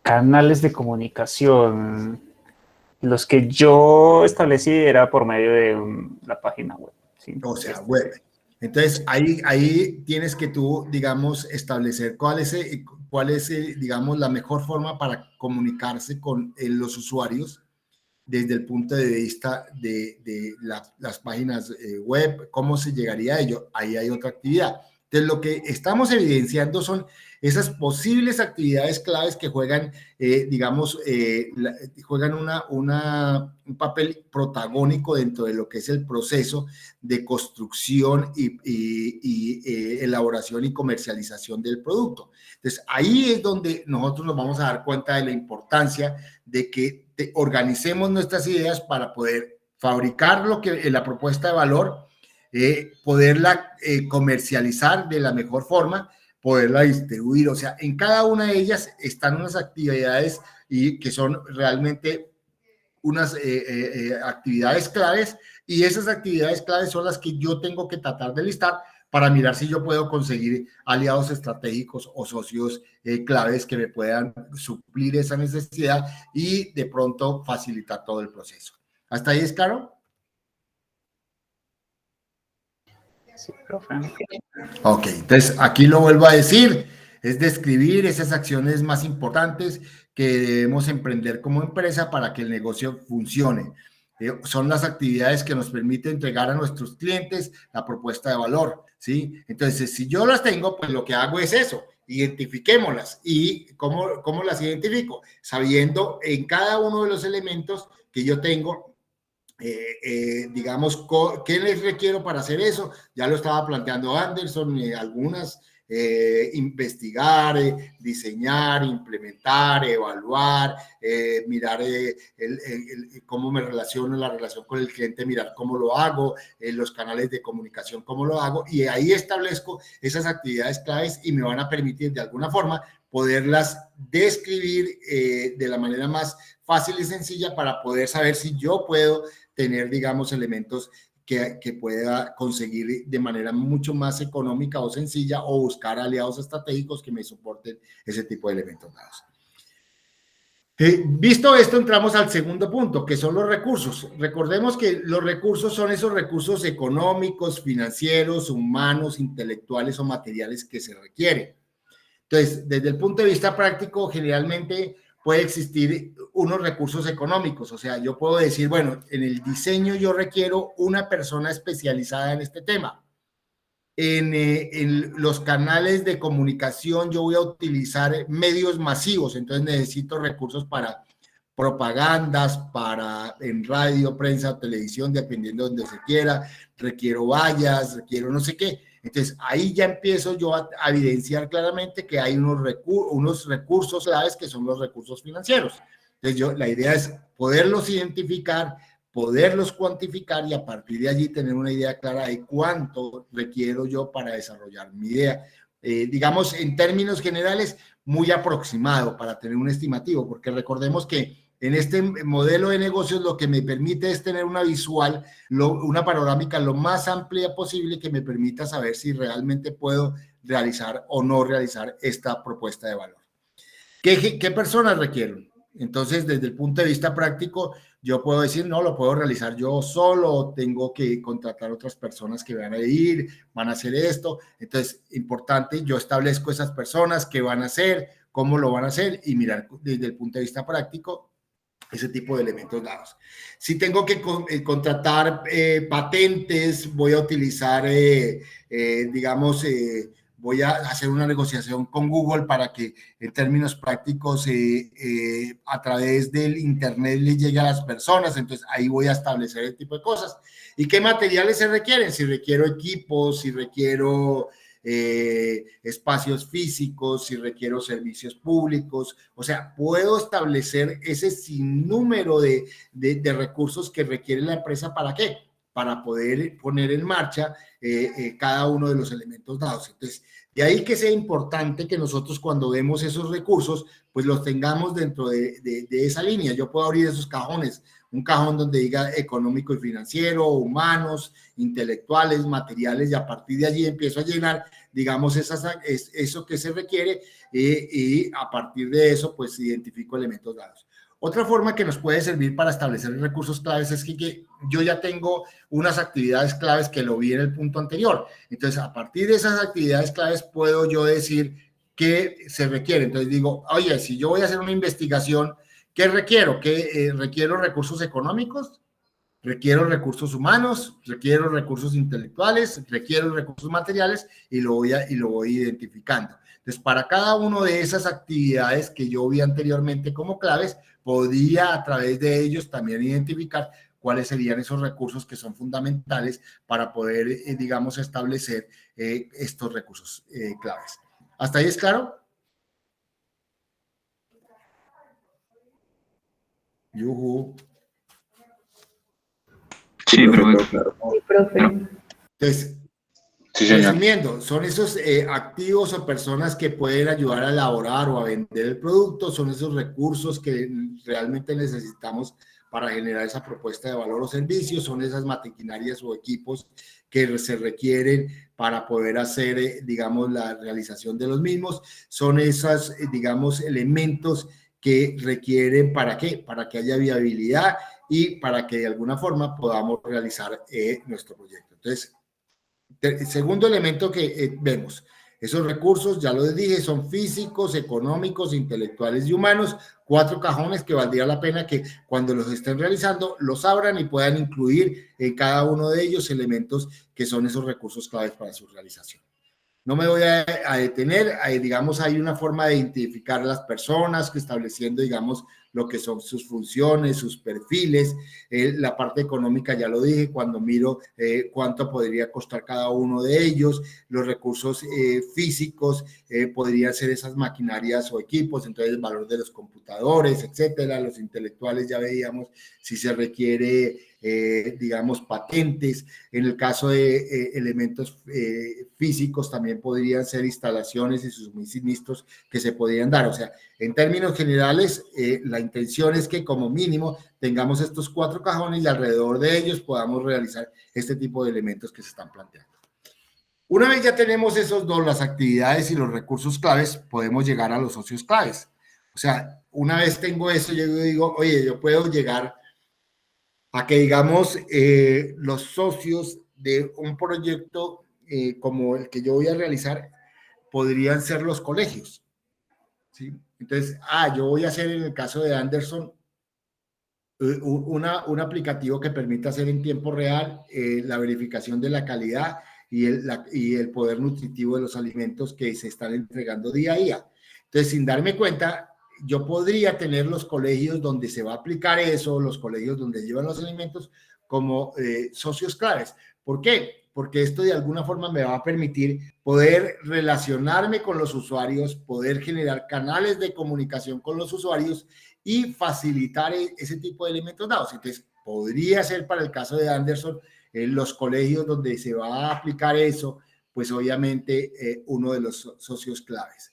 Speaker 2: Canales de comunicación. Los que yo establecí era por medio de la página web. ¿Sí?
Speaker 1: O sea, web. Entonces, ahí tienes que tú, digamos, establecer cuál es, digamos, la mejor forma para comunicarse con los usuarios desde el punto de vista de las páginas web, cómo se llegaría a ello. Ahí hay otra actividad. Entonces, lo que estamos evidenciando son esas posibles actividades claves que juegan, juegan un papel protagónico dentro de lo que es el proceso de construcción y elaboración y comercialización del producto. Entonces, ahí es donde nosotros nos vamos a dar cuenta de la importancia de que organicemos nuestras ideas para poder fabricar la propuesta de valor, poderla comercializar de la mejor forma, poderla distribuir. O sea, en cada una de ellas están unas actividades y que son realmente unas actividades claves, y esas actividades claves son las que yo tengo que tratar de listar para mirar si yo puedo conseguir aliados estratégicos o socios claves que me puedan suplir esa necesidad y de pronto facilitar todo el proceso. ¿Hasta ahí es claro?
Speaker 2: Sí, profe.
Speaker 1: Ok, entonces aquí lo vuelvo a decir, es describir esas acciones más importantes que debemos emprender como empresa para que el negocio funcione. Son las actividades que nos permiten entregar a nuestros clientes la propuesta de valor, ¿sí? Entonces, si yo las tengo, pues lo que hago es eso, identifiquémoslas. ¿Y cómo las identifico? Sabiendo en cada uno de los elementos que yo tengo, digamos, ¿qué les requiero para hacer eso? Ya lo estaba planteando Anderson, algunas, investigar, diseñar, implementar, evaluar, mirar cómo me relaciono, la relación con el cliente, mirar cómo lo hago, los canales de comunicación, cómo lo hago, y ahí establezco esas actividades claves y me van a permitir de alguna forma poderlas describir de la manera más fácil y sencilla para poder saber si yo puedo tener, digamos, elementos que pueda conseguir de manera mucho más económica o sencilla, o buscar aliados estratégicos que me soporten ese tipo de elementos dados. Visto esto, entramos al segundo punto, que son los recursos. Recordemos que los recursos son esos recursos económicos, financieros, humanos, intelectuales o materiales que se requieren. Entonces, desde el punto de vista práctico, generalmente puede existir unos recursos económicos. O sea, yo puedo decir, bueno, en el diseño yo requiero una persona especializada en este tema. En los canales de comunicación yo voy a utilizar medios masivos, entonces necesito recursos para propagandas, en radio, prensa, televisión, dependiendo de donde se quiera, requiero vallas, requiero no sé qué. Entonces, ahí ya empiezo yo a evidenciar claramente que hay unos recursos claves que son los recursos financieros. Entonces, la idea es poderlos identificar, poderlos cuantificar y a partir de allí tener una idea clara de cuánto requiero yo para desarrollar mi idea. Digamos, en términos generales, muy aproximado para tener un estimativo, porque recordemos que en este modelo de negocios lo que me permite es tener una visual, una panorámica lo más amplia posible que me permita saber si realmente puedo realizar o no realizar esta propuesta de valor. ¿Qué personas requiero? Entonces, desde el punto de vista práctico, yo puedo decir, no, lo puedo realizar yo solo, tengo que contratar otras personas que van a ir, van a hacer esto. Entonces, importante, yo establezco esas personas, qué van a hacer, cómo lo van a hacer y mirar desde el punto de vista práctico ese tipo de elementos dados. Si tengo que contratar patentes, voy a utilizar, digamos, voy a hacer una negociación con Google para que en términos prácticos a través del internet le llegue a las personas, entonces ahí voy a establecer ese tipo de cosas. ¿Y qué materiales se requieren? Si requiero equipos, si requiero espacios físicos, si requiero servicios públicos, o sea, puedo establecer ese sinnúmero de recursos que requiere la empresa. ¿Para qué? Para poder poner en marcha cada uno de los elementos dados. Entonces, de ahí que sea importante que nosotros cuando vemos esos recursos, pues los tengamos dentro de esa línea. Yo puedo abrir esos cajones, un cajón donde diga económico y financiero, humanos, intelectuales, materiales, y a partir de allí empiezo a llenar, digamos, eso que se requiere y a partir de eso, pues identifico elementos dados. Otra forma que nos puede servir para establecer recursos claves es que yo ya tengo unas actividades claves que lo vi en el punto anterior. Entonces, a partir de esas actividades claves puedo yo decir qué se requiere. Entonces digo, oye, si yo voy a hacer una investigación, ¿qué requiero? ¿Requiero recursos económicos? requiero recursos humanos, requiero recursos intelectuales, requiero recursos materiales y lo voy identificando. Entonces, para cada una de esas actividades que yo vi anteriormente como claves, podría a través de ellos también identificar cuáles serían esos recursos que son fundamentales para poder, digamos, establecer estos recursos claves. ¿Hasta ahí es claro? Yuhu.
Speaker 6: Sí, profe. Claro.
Speaker 5: Sí, profe.
Speaker 1: Entonces,
Speaker 6: Sí, señor.
Speaker 1: resumiendo, son esos activos o personas que pueden ayudar a elaborar o a vender el producto, son esos recursos que realmente necesitamos para generar esa propuesta de valor o servicio, son esas maquinarias o equipos que se requieren para poder hacer, digamos, la realización de los mismos, son esos, digamos, elementos que requieren, ¿para qué? Para que haya viabilidad y para que de alguna forma podamos realizar nuestro proyecto. Entonces, el segundo elemento que vemos, esos recursos, ya lo dije, son físicos, económicos, intelectuales y humanos, 4 cajones que valdría la pena que cuando los estén realizando los abran y puedan incluir en cada uno de ellos elementos que son esos recursos claves para su realización. No me voy a detener, digamos, hay una forma de identificar a las personas, que estableciendo, digamos, lo que son sus funciones, sus perfiles, la parte económica ya lo dije, cuando miro cuánto podría costar cada uno de ellos, los recursos físicos podrían ser esas maquinarias o equipos, entonces el valor de los computadores, etcétera, los intelectuales ya veíamos si se requiere, digamos, patentes, en el caso de elementos físicos también podrían ser instalaciones y suministros que se podrían dar, o sea, en términos generales, la intención es que como mínimo tengamos estos 4 cajones y alrededor de ellos podamos realizar este tipo de elementos que se están planteando. Una vez ya tenemos esos dos, las actividades y los recursos claves, podemos llegar a los socios claves. O sea, una vez tengo eso, yo digo, oye, yo puedo llegar a que, digamos, los socios de un proyecto como el que yo voy a realizar podrían ser los colegios, ¿sí? Entonces, yo voy a hacer en el caso de Anderson un aplicativo que permita hacer en tiempo real la verificación de la calidad y el poder nutritivo de los alimentos que se están entregando día a día. Entonces, sin darme cuenta, yo podría tener los colegios donde se va a aplicar eso, los colegios donde llevan los alimentos como socios claves. ¿Por qué? Porque esto de alguna forma me va a permitir poder relacionarme con los usuarios, poder generar canales de comunicación con los usuarios y facilitar ese tipo de elementos dados. Entonces, podría ser para el caso de Anderson, los colegios donde se va a aplicar eso, pues obviamente uno de los socios claves.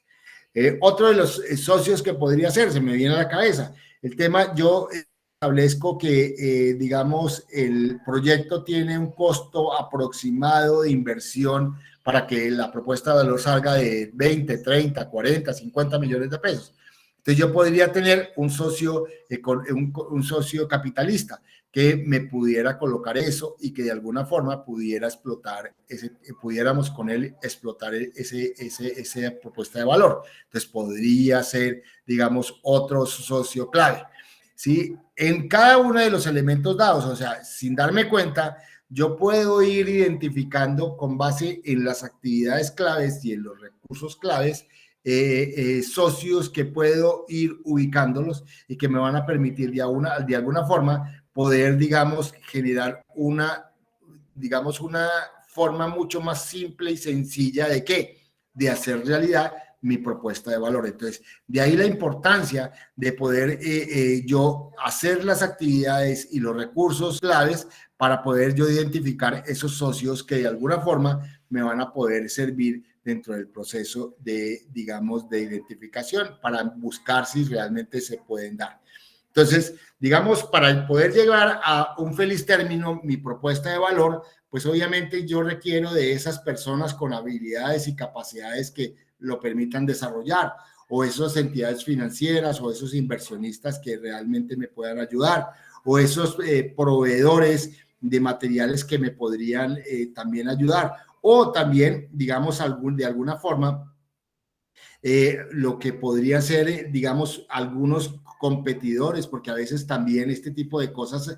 Speaker 1: Otro de los socios que podría ser, se me viene a la cabeza, el tema, yo establezco que, digamos, el proyecto tiene un costo aproximado de inversión para que la propuesta de valor salga de 20, 30, 40, 50 millones de pesos. Entonces yo podría tener un socio capitalista que me pudiera colocar eso y que de alguna forma pudiera explotar pudiéramos con él explotar esa propuesta de valor. Entonces podría ser, digamos, otro socio clave. ¿Sí? En cada uno de los elementos dados, o sea, sin darme cuenta, yo puedo ir identificando con base en las actividades claves y en los recursos claves, socios que puedo ir ubicándolos y que me van a permitir de alguna forma poder, digamos, generar una forma mucho más simple y sencilla de ¿qué? De hacer realidad mi propuesta de valor. Entonces, de ahí la importancia de poder yo hacer las actividades y los recursos claves para poder yo identificar esos socios que de alguna forma me van a poder servir dentro del proceso de, digamos, de identificación para buscar si realmente se pueden dar. Entonces, digamos, para poder llegar a un feliz término, mi propuesta de valor, pues obviamente yo requiero de esas personas con habilidades y capacidades que lo permitan desarrollar, o esas entidades financieras, o esos inversionistas que realmente me puedan ayudar, o esos proveedores de materiales que me podrían también ayudar, o también, digamos, de alguna forma, lo que podría ser, digamos, algunos competidores, porque a veces también este tipo de cosas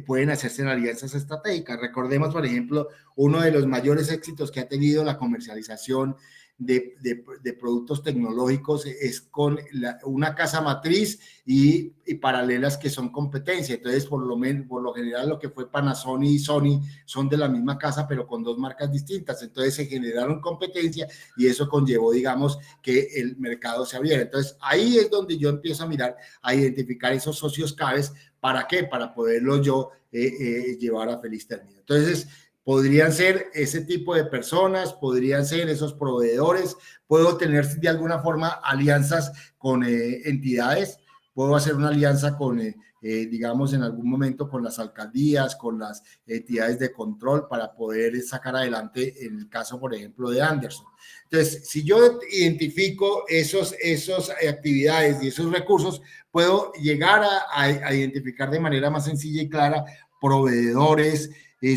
Speaker 1: pueden hacerse en alianzas estratégicas. Recordemos, por ejemplo, uno de los mayores éxitos que ha tenido la comercialización de productos tecnológicos es con una casa matriz y paralelas que son competencia. Entonces, por lo general, lo que fue Panasonic y Sony son de la misma casa, pero con dos marcas distintas. Entonces, se generaron competencia y eso conllevó, digamos, que el mercado se abriera. Entonces, ahí es donde yo empiezo a mirar, a identificar esos socios claves. ¿Para qué? Para poderlo yo llevar a feliz término. Entonces, podrían ser ese tipo de personas, podrían ser esos proveedores, puedo tener de alguna forma alianzas con entidades, puedo hacer una alianza con, digamos, en algún momento con las alcaldías, con las entidades de control para poder sacar adelante el caso, por ejemplo, de Anderson. Entonces, si yo identifico esas actividades y esos recursos, puedo llegar a identificar de manera más sencilla y clara proveedores,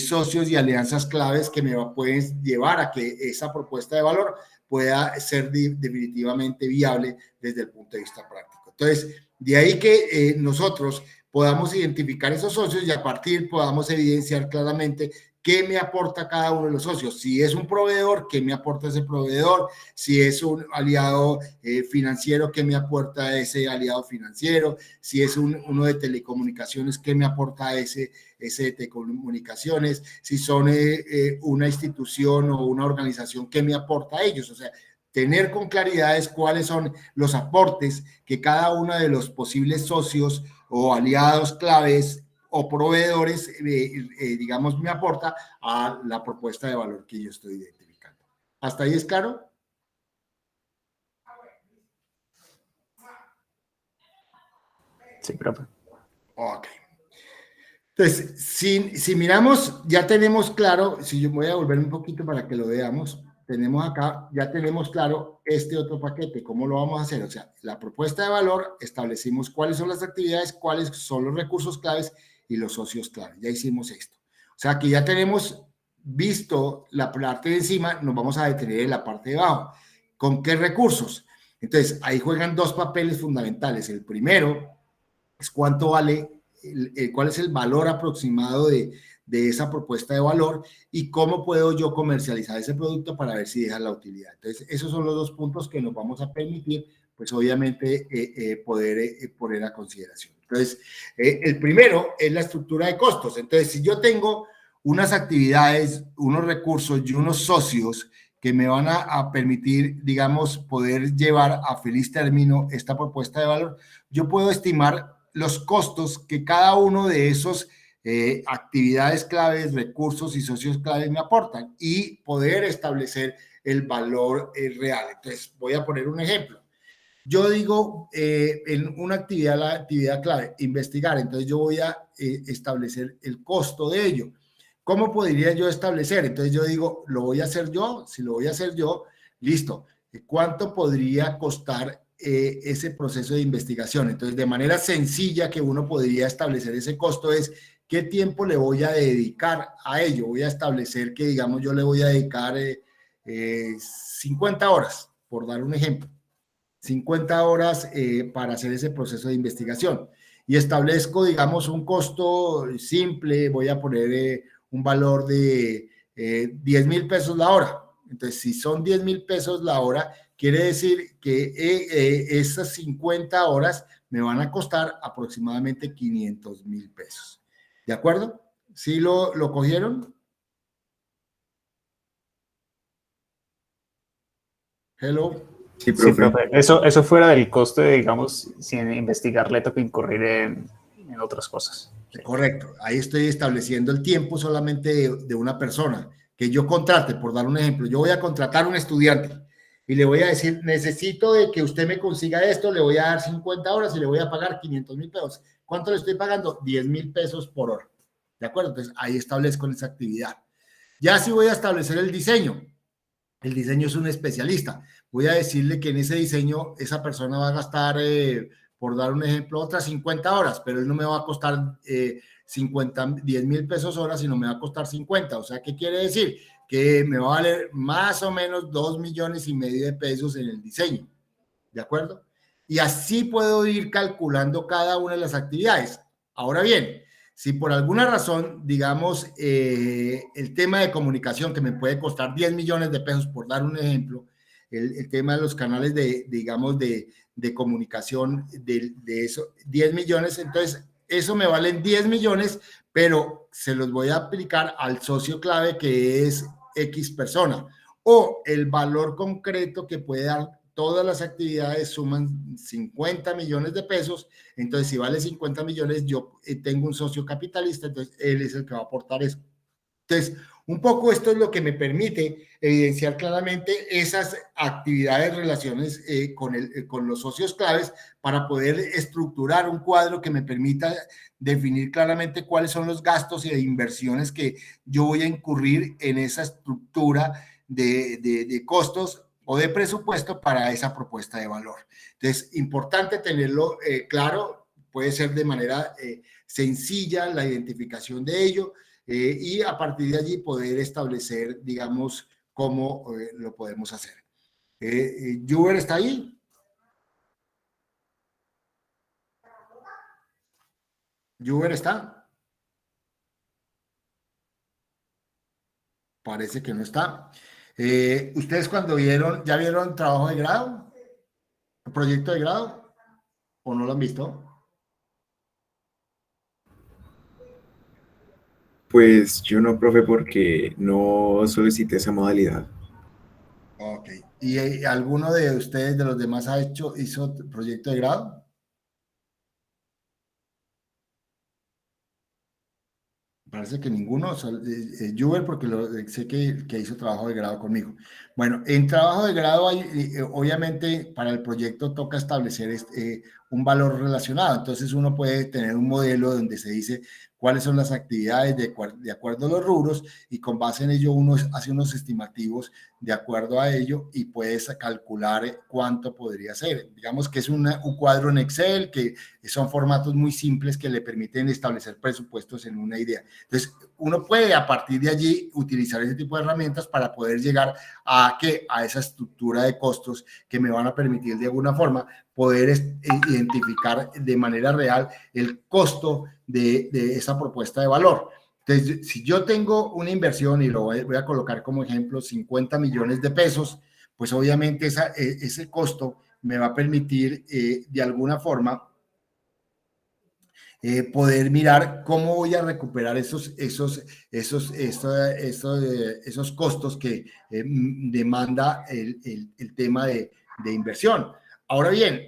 Speaker 1: socios y alianzas claves que me pueden llevar a que esa propuesta de valor pueda ser definitivamente viable desde el punto de vista práctico. Entonces, de ahí que nosotros podamos identificar esos socios y a partir podamos evidenciar claramente qué me aporta cada uno de los socios. Si es un proveedor, qué me aporta ese proveedor. Si es un aliado financiero, qué me aporta ese aliado financiero. Si es uno de telecomunicaciones, qué me aporta ese de telecomunicaciones. Si son una institución o una organización, qué me aporta a ellos. O sea, tener con claridad cuáles son los aportes que cada uno de los posibles socios o aliados claves o proveedores, digamos, me aporta a la propuesta de valor que yo estoy identificando. ¿Hasta ahí es claro?
Speaker 2: Sí, profe.
Speaker 1: Ok. Entonces, si miramos, ya tenemos claro, si yo voy a volver un poquito para que lo veamos, tenemos acá, ya tenemos claro este otro paquete, ¿cómo lo vamos a hacer? O sea, la propuesta de valor, establecimos cuáles son las actividades, cuáles son los recursos claves y los socios claves. Ya hicimos esto. O sea, que ya tenemos visto la parte de encima, nos vamos a detener en la parte de abajo. ¿Con qué recursos? Entonces, ahí juegan dos papeles fundamentales. El primero es cuánto vale, cuál es el valor aproximado de esa propuesta de valor y cómo puedo yo comercializar ese producto para ver si deja la utilidad. Entonces, esos son los dos puntos que nos vamos a permitir, pues obviamente, poder poner a consideración. Entonces, el primero es la estructura de costos. Entonces, si yo tengo unas actividades, unos recursos y unos socios que me van a permitir, digamos, poder llevar a feliz término esta propuesta de valor, yo puedo estimar los costos que cada uno de esos actividades claves, recursos y socios claves me aportan y poder establecer el valor real. Entonces, voy a poner un ejemplo. Yo digo en una actividad, la actividad clave, investigar. Entonces, yo voy a establecer el costo de ello. ¿Cómo podría yo establecer? Entonces, yo digo, ¿lo voy a hacer yo? Si lo voy a hacer yo, listo. ¿Cuánto podría costar ese proceso de investigación? Entonces, de manera sencilla que uno podría establecer ese costo es qué tiempo le voy a dedicar a ello. Voy a establecer que, digamos, yo le voy a dedicar 50 horas, por dar un ejemplo. 50 horas para hacer ese proceso de investigación. Y establezco, digamos, un costo simple, voy a poner un valor de 10,000 pesos la hora. Entonces, si son 10,000 pesos la hora, quiere decir que esas 50 horas me van a costar aproximadamente 500,000 pesos. ¿De acuerdo? ¿Sí lo cogieron? Hello.
Speaker 2: Sí, profe. Eso fuera del costo de, digamos, sin investigar le toca incurrir en otras cosas. Sí.
Speaker 1: Correcto. Ahí estoy estableciendo el tiempo solamente de una persona que yo contrate, por dar un ejemplo. Yo voy a contratar a un estudiante y le voy a decir, necesito de que usted me consiga esto, le voy a dar 50 horas y le voy a pagar 500,000 pesos. ¿Cuánto le estoy pagando? 10,000 pesos por hora. ¿De acuerdo? Entonces, ahí establezco esa actividad. Ya sí voy a establecer el diseño. El diseño es un especialista. Voy a decirle que en ese diseño esa persona va a gastar, por dar un ejemplo, otras 50 horas, pero él no me va a costar 10,000 pesos hora, sino me va a costar 50. O sea, ¿qué quiere decir? Que me va a valer más o menos 2,5 millones de pesos en el diseño. ¿De acuerdo? y así puedo ir calculando cada una de las actividades. Ahora bien, si por alguna razón, digamos, el tema de comunicación que me puede costar 10 millones de pesos, por dar un ejemplo, el tema de los canales digamos, de comunicación de eso, 10 millones, entonces eso me valen 10 millones, pero se los voy a aplicar al socio clave que es X persona, o el valor concreto que puede dar todas las actividades suman 50 millones de pesos, entonces si vale 50 millones, yo tengo un socio capitalista, entonces él es el que va a aportar eso. Entonces, un poco esto es lo que me permite evidenciar claramente esas actividades, relaciones con los socios claves para poder estructurar un cuadro que me permita definir claramente cuáles son los gastos y inversiones que yo voy a incurrir en esa estructura de costos o de presupuesto para esa propuesta de valor. Entonces, importante tenerlo claro, puede ser de manera sencilla la identificación de ello, y a partir de allí poder establecer, digamos, cómo lo podemos hacer. ¿Juber está ahí? ¿Juber está? Parece que no está. ¿Ustedes cuando vieron, ya vieron trabajo de grado? ¿Proyecto de grado? ¿O no lo han visto?
Speaker 7: Pues yo no, profe, porque no solicité esa modalidad.
Speaker 1: Ok. ¿Y alguno de ustedes, de los demás, hizo proyecto de grado? Parece que ninguno, Juber, porque sé que hizo trabajo de grado conmigo. Bueno, en trabajo de grado, obviamente, para el proyecto toca establecer un valor relacionado. Entonces, uno puede tener un modelo donde se dice cuáles son las actividades de acuerdo a los rubros y con base en ello uno hace unos estimativos de acuerdo a ello y puedes calcular cuánto podría ser. Digamos que es un cuadro en Excel, que son formatos muy simples que le permiten establecer presupuestos en una idea. Entonces, uno puede a partir de allí utilizar ese tipo de herramientas para poder llegar a esa estructura de costos que me van a permitir de alguna forma poder identificar de manera real el costo de esa propuesta de valor. Entonces, si yo tengo una inversión y lo voy a colocar como ejemplo, 50 millones de pesos, pues obviamente ese costo me va a permitir de alguna forma poder mirar cómo voy a recuperar esos costos que demanda el tema de inversión. Ahora bien,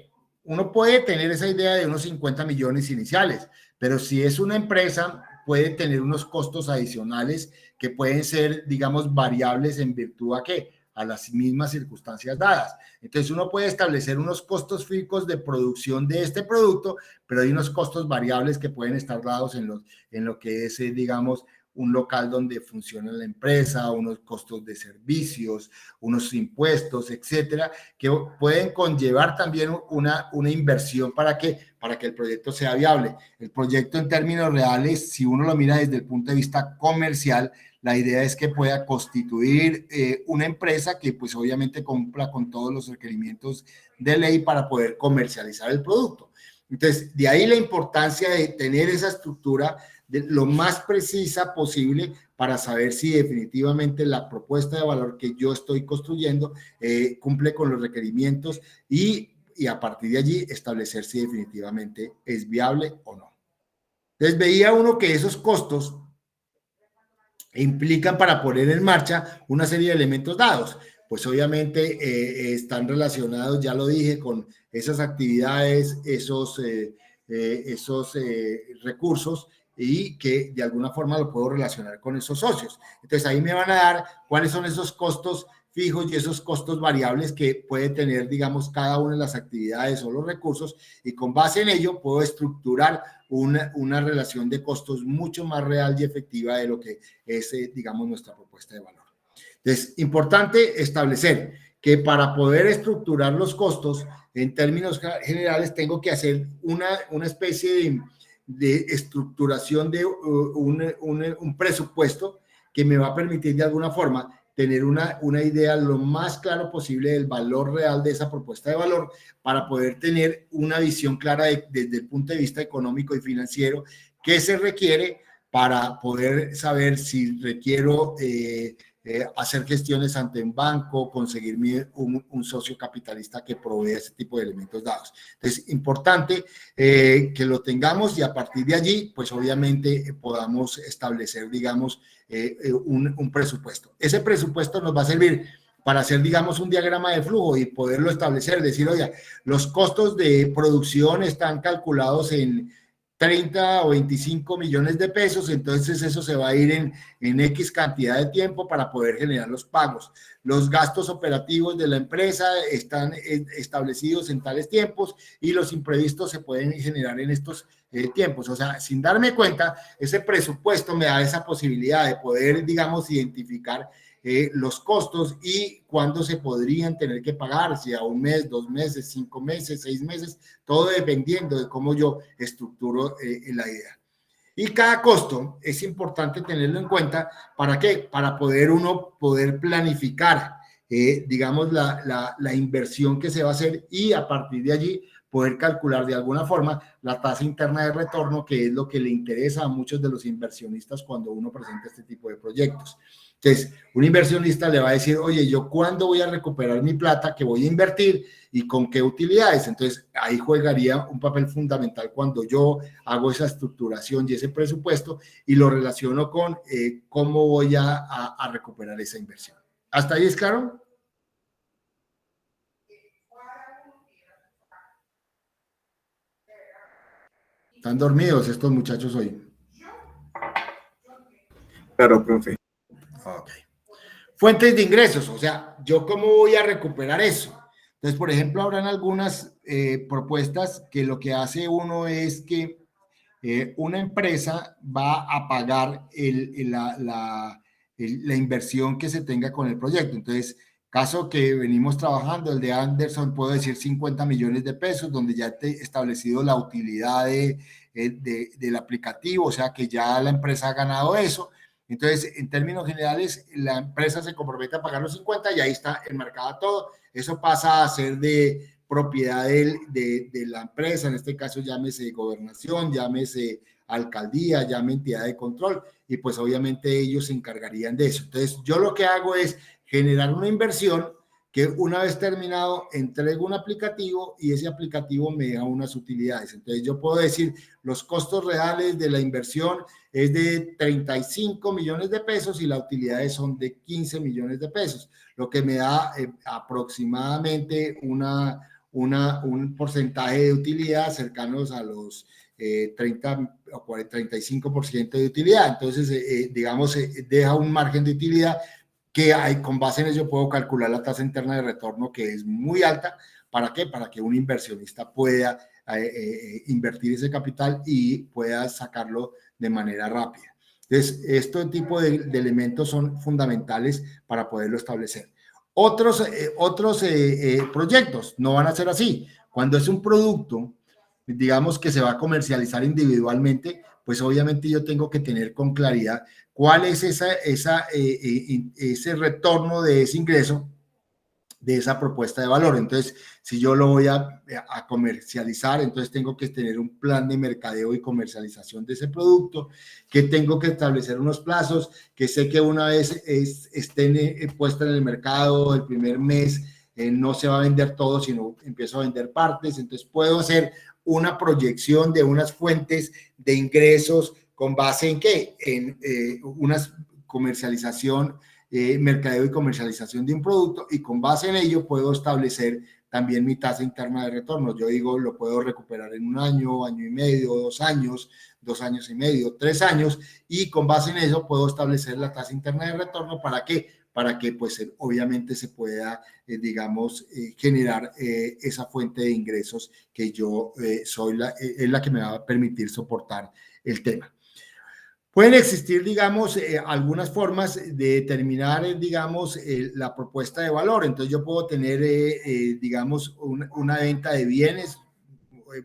Speaker 1: uno puede tener esa idea de unos 50 millones iniciales, pero si es una empresa, puede tener unos costos adicionales que pueden ser, digamos, variables en virtud a qué, a las mismas circunstancias dadas. Entonces, uno puede establecer unos costos fijos de producción de este producto, pero hay unos costos variables que pueden estar dados en lo que es, digamos, un local donde funciona la empresa, unos costos de servicios, unos impuestos, etcétera, que pueden conllevar también una inversión para que el proyecto sea viable. El proyecto en términos reales, si uno lo mira desde el punto de vista comercial, la idea es que pueda constituir una empresa que pues obviamente cumpla con todos los requerimientos de ley para poder comercializar el producto. Entonces, de ahí la importancia de tener esa estructura de lo más precisa posible para saber si definitivamente la propuesta de valor que yo estoy construyendo cumple con los requerimientos y a partir de allí establecer si definitivamente es viable o no. Entonces, veía uno que esos costos implican para poner en marcha una serie de elementos dados. Pues obviamente están relacionados, ya lo dije, con esas actividades, esos recursos y que de alguna forma lo puedo relacionar con esos socios. Entonces ahí me van a dar cuáles son esos costos fijos y esos costos variables que puede tener, digamos, cada una de las actividades o los recursos y con base en ello puedo estructurar una relación de costos mucho más real y efectiva de lo que es, digamos, nuestra propuesta de valor. Entonces, importante establecer que para poder estructurar los costos en términos generales tengo que hacer una especie de estructuración de un presupuesto que me va a permitir de alguna forma tener una idea lo más claro posible del valor real de esa propuesta de valor para poder tener una visión clara desde el punto de vista económico y financiero qué se requiere para poder saber si requiero hacer gestiones ante un banco, conseguir un socio capitalista que provea ese tipo de elementos dados. Entonces, importante que lo tengamos y a partir de allí, pues obviamente podamos establecer, digamos, un presupuesto. Ese presupuesto nos va a servir para hacer, digamos, un diagrama de flujo y poderlo establecer, decir, oye, los costos de producción están calculados en 30 o 25 millones de pesos, entonces eso se va a ir en X cantidad de tiempo para poder generar los pagos. Los gastos operativos de la empresa están establecidos en tales tiempos y los imprevistos se pueden generar en estos tiempos. O sea, sin darme cuenta, ese presupuesto me da esa posibilidad de poder, digamos, identificar los costos y cuándo se podrían tener que pagar, si a un mes, 2 meses, 5 meses, 6 meses, todo dependiendo de cómo yo estructuro la idea. Y cada costo es importante tenerlo en cuenta, ¿para qué? Para uno poder planificar, digamos, la inversión que se va a hacer y a partir de allí poder calcular de alguna forma la tasa interna de retorno, que es lo que le interesa a muchos de los inversionistas cuando uno presenta este tipo de proyectos. Entonces, un inversionista le va a decir, oye, ¿yo cuándo voy a recuperar mi plata que voy a invertir y con qué utilidades? Entonces, ahí jugaría un papel fundamental cuando yo hago esa estructuración y ese presupuesto y lo relaciono con cómo voy a recuperar esa inversión. ¿Hasta ahí es claro? Están dormidos estos muchachos hoy.
Speaker 7: Claro, profe.
Speaker 1: Ok. Fuentes de ingresos, o sea, ¿yo cómo voy a recuperar eso? Entonces, por ejemplo, habrán algunas propuestas que lo que hace uno es que una empresa va a pagar la inversión que se tenga con el proyecto. Entonces, caso que venimos trabajando, el de Anderson, puedo decir 50 millones de pesos, donde ya he establecido la utilidad del aplicativo, o sea que ya la empresa ha ganado eso. Entonces, en términos generales, la empresa se compromete a pagar los 50 y ahí está enmarcada todo. Eso pasa a ser de propiedad de la empresa, en este caso llámese gobernación, llámese alcaldía, llámese entidad de control, y pues obviamente ellos se encargarían de eso. Entonces, yo lo que hago es generar una inversión que una vez terminado entrego un aplicativo y ese aplicativo me da unas utilidades. Entonces yo puedo decir los costos reales de la inversión es de 35 millones de pesos y las utilidades son de 15 millones de pesos, lo que me da aproximadamente un porcentaje de utilidad cercanos a los 30 o 35% de utilidad. Entonces, digamos, deja un margen de utilidad que hay, con base en ello puedo calcular la tasa interna de retorno que es muy alta. ¿Para qué? Para que un inversionista pueda invertir ese capital y pueda sacarlo de manera rápida. Entonces, este tipo de elementos son fundamentales para poderlo establecer. Otros proyectos no van a ser así. Cuando es un producto, digamos que se va a comercializar individualmente, pues obviamente yo tengo que tener con claridad cuál es ese retorno de ese ingreso, de esa propuesta de valor. Entonces, si yo lo voy a comercializar, entonces tengo que tener un plan de mercadeo y comercialización de ese producto, que tengo que establecer unos plazos, que sé que una vez esté puesta en el mercado el primer mes, no se va a vender todo, sino empiezo a vender partes. Entonces, puedo hacer una proyección de unas fuentes de ingresos con base en qué, en una comercialización, mercadeo y comercialización de un producto, y con base en ello puedo establecer también mi tasa interna de retorno. Yo digo, lo puedo recuperar en un año, año y medio, 2 años, 2 años y medio, 3 años, y con base en eso puedo establecer la tasa interna de retorno. ¿Para qué? Para que pues obviamente se pueda, digamos, generar esa fuente de ingresos que yo es la que me va a permitir soportar el tema. Pueden existir, digamos, algunas formas de determinar, digamos, la propuesta de valor. Entonces yo puedo tener, digamos, una venta de bienes,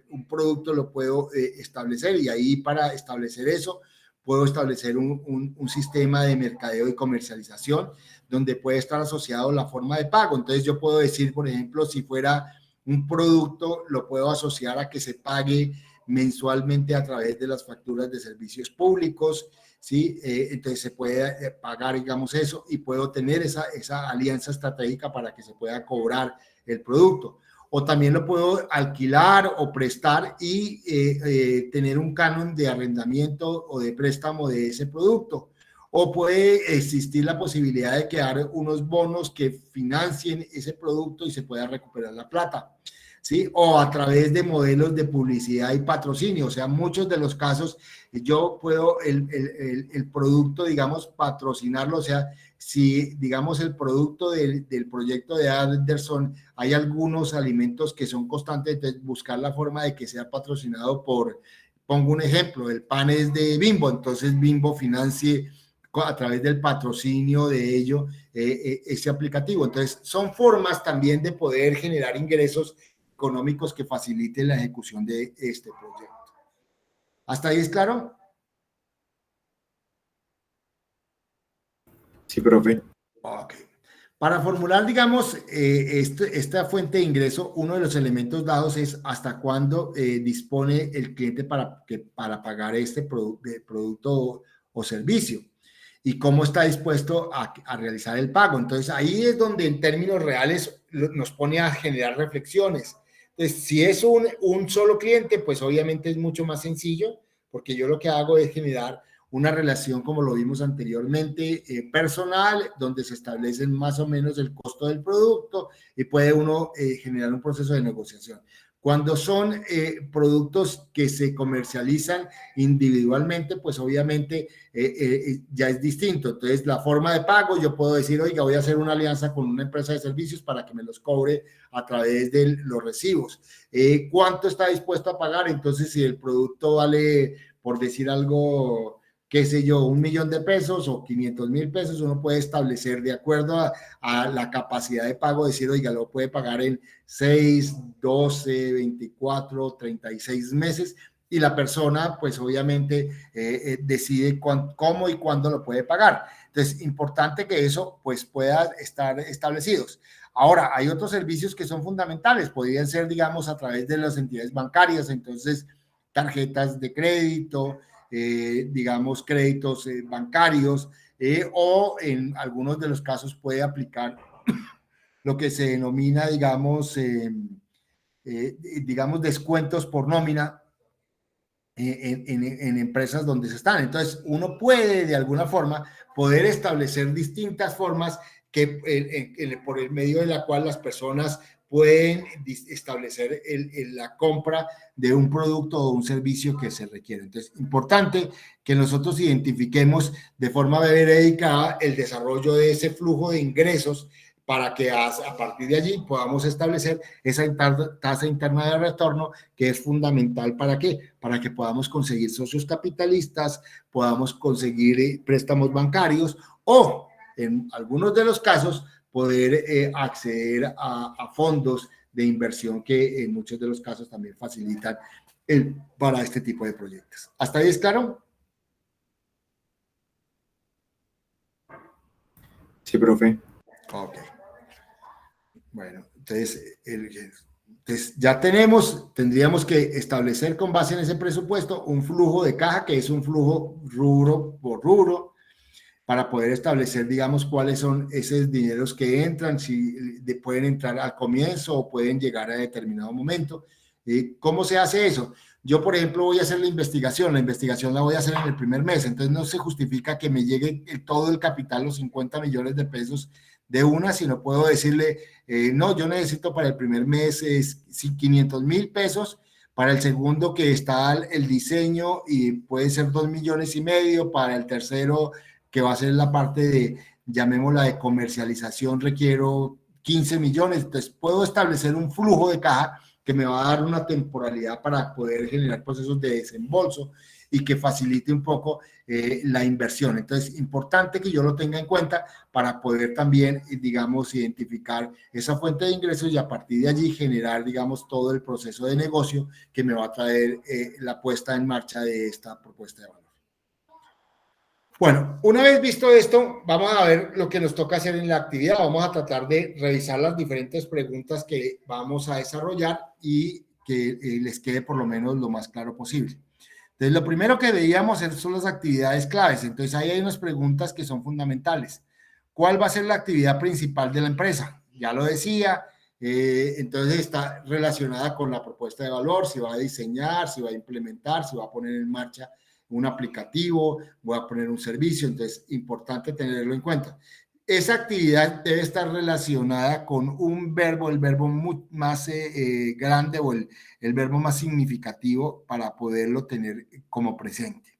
Speaker 1: un producto lo puedo establecer, y ahí para establecer eso puedo establecer un sistema de mercadeo y comercialización donde puede estar asociado la forma de pago. Entonces yo puedo decir, por ejemplo, si fuera un producto, lo puedo asociar a que se pague mensualmente a través de las facturas de servicios públicos, ¿sí? Entonces se puede pagar, digamos, eso, y puedo tener esa alianza estratégica para que se pueda cobrar el producto. O también lo puedo alquilar o prestar y tener un canon de arrendamiento o de préstamo de ese producto. O puede existir la posibilidad de crear unos bonos que financien ese producto y se pueda recuperar la plata, ¿sí? O a través de modelos de publicidad y patrocinio. O sea, muchos de los casos yo puedo el producto, digamos, patrocinarlo. O sea, si, digamos, el producto del proyecto de Anderson, hay algunos alimentos que son constantes, entonces buscar la forma de que sea patrocinado por, pongo un ejemplo, el pan es de Bimbo, entonces Bimbo financie a través del patrocinio de ello ese aplicativo. Entonces, son formas también de poder generar ingresos económicos que faciliten la ejecución de este proyecto. ¿Hasta ahí es claro?
Speaker 7: Sí, profe.
Speaker 1: Ok. Para formular, digamos, esta fuente de ingreso, uno de los elementos dados es hasta cuándo dispone el cliente para pagar este producto o servicio y cómo está dispuesto a realizar el pago. Entonces, ahí es donde en términos reales nos pone a generar reflexiones. Entonces, si es un solo cliente, pues obviamente es mucho más sencillo, porque yo lo que hago es generar una relación, como lo vimos anteriormente, personal, donde se establecen más o menos el costo del producto y puede uno generar un proceso de negociación. Cuando son productos que se comercializan individualmente, pues obviamente ya es distinto. Entonces, la forma de pago, yo puedo decir, oiga, voy a hacer una alianza con una empresa de servicios para que me los cobre a través de los recibos. ¿Cuánto está dispuesto a pagar? Entonces, si el producto vale, por decir algo, qué sé yo, 1 millón de pesos o 500,000 pesos, uno puede establecer de acuerdo a la capacidad de pago, decir, oiga, lo puede pagar en 6, 12, 24, 36 meses y la persona, pues obviamente decide cómo y cuándo lo puede pagar. Entonces, importante que eso pues pueda estar establecidos. Ahora, hay otros servicios que son fundamentales, podrían ser, digamos, a través de las entidades bancarias, entonces, tarjetas de crédito, digamos, créditos bancarios, o en algunos de los casos puede aplicar lo que se denomina, digamos, digamos, descuentos por nómina en empresas donde se están. Entonces, uno puede, de alguna forma, poder establecer distintas formas que por el medio de la cual las personas pueden establecer la compra de un producto o un servicio que se requiere. Entonces, importante que nosotros identifiquemos de forma verídica el desarrollo de ese flujo de ingresos para que a partir de allí podamos establecer esa tasa interna de retorno que es fundamental. ¿Para qué? Para que podamos conseguir socios capitalistas, podamos conseguir préstamos bancarios o, en algunos de los casos, poder acceder a fondos de inversión que en muchos de los casos también facilitan para este tipo de proyectos. ¿Hasta ahí es claro?
Speaker 7: Sí, profe.
Speaker 1: Ok. Bueno, entonces ya tendríamos que establecer con base en ese presupuesto un flujo de caja, que es un flujo rubro por rubro, para poder establecer, digamos, cuáles son esos dineros que entran, si pueden entrar al comienzo o pueden llegar a determinado momento. ¿Cómo se hace eso? Yo, por ejemplo, voy a hacer la investigación la voy a hacer en el primer mes, entonces no se justifica que me llegue todo el capital, los 50 millones de pesos de una, sino puedo decirle, no, yo necesito para el primer mes 500,000 pesos, para el segundo que está el diseño y puede ser 2,5 millones, para el tercero que va a ser la parte de, llamémosla de comercialización, requiero 15 millones, entonces puedo establecer un flujo de caja que me va a dar una temporalidad para poder generar procesos de desembolso y que facilite un poco la inversión. Entonces, importante que yo lo tenga en cuenta para poder también, digamos, identificar esa fuente de ingresos y a partir de allí generar, digamos, todo el proceso de negocio que me va a traer la puesta en marcha de esta propuesta de valor. Bueno, una vez visto esto, vamos a ver lo que nos toca hacer en la actividad. Vamos a tratar de revisar las diferentes preguntas que vamos a desarrollar y que les quede por lo menos lo más claro posible. Entonces, lo primero que veíamos son las actividades claves. Entonces, ahí hay unas preguntas que son fundamentales. ¿Cuál va a ser la actividad principal de la empresa? Ya lo decía, entonces está relacionada con la propuesta de valor, si va a diseñar, si va a implementar, si va a poner en marcha un aplicativo, voy a poner un servicio, entonces importante tenerlo en cuenta. Esa actividad debe estar relacionada con un verbo, el verbo más grande o el verbo más significativo para poderlo tener como presente.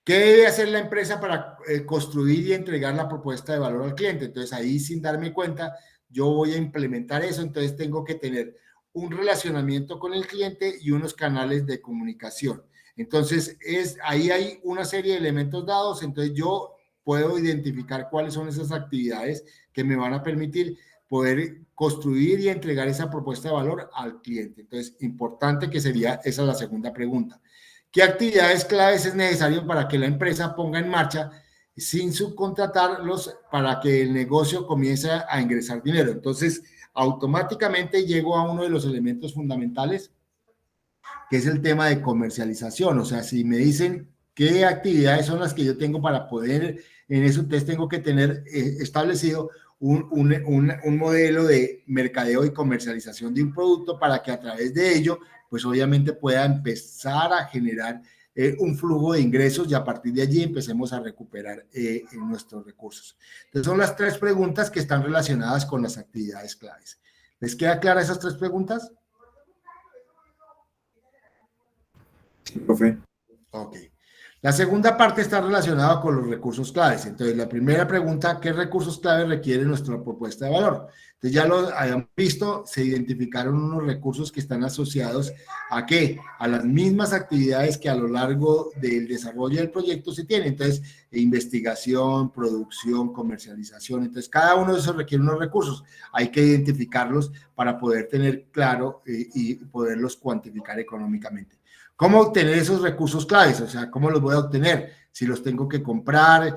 Speaker 1: ¿Qué debe hacer la empresa para construir y entregar la propuesta de valor al cliente? Entonces ahí sin darme cuenta, yo voy a implementar eso, entonces tengo que tener un relacionamiento con el cliente y unos canales de comunicación. Entonces, ahí hay una serie de elementos dados, entonces yo puedo identificar cuáles son esas actividades que me van a permitir poder construir y entregar esa propuesta de valor al cliente. Entonces, importante que sería esa la segunda pregunta. ¿Qué actividades claves es necesario para que la empresa ponga en marcha sin subcontratarlos para que el negocio comience a ingresar dinero? Entonces, automáticamente llego a uno de los elementos fundamentales, que es el tema de comercialización. O sea, si me dicen qué actividades son las que yo tengo para poder en eso, entonces tengo que tener establecido un modelo de mercadeo y comercialización de un producto para que a través de ello, pues obviamente pueda empezar a generar un flujo de ingresos y a partir de allí empecemos a recuperar nuestros recursos. Entonces son las tres preguntas que están relacionadas con las actividades claves. ¿Les queda clara esas tres preguntas?
Speaker 7: Sí, profe.
Speaker 1: Ok. La segunda parte está relacionada con los recursos claves. Entonces, la primera pregunta, ¿qué recursos claves requiere nuestra propuesta de valor? Entonces, ya lo habían visto, se identificaron unos recursos que están asociados ¿a qué? A las mismas actividades que a lo largo del desarrollo del proyecto se tienen. Entonces, investigación, producción, comercialización. Entonces, cada uno de esos requiere unos recursos. Hay que identificarlos para poder tener claro y poderlos cuantificar económicamente. ¿Cómo obtener esos recursos claves? O sea, ¿cómo los voy a obtener? Si los tengo que comprar,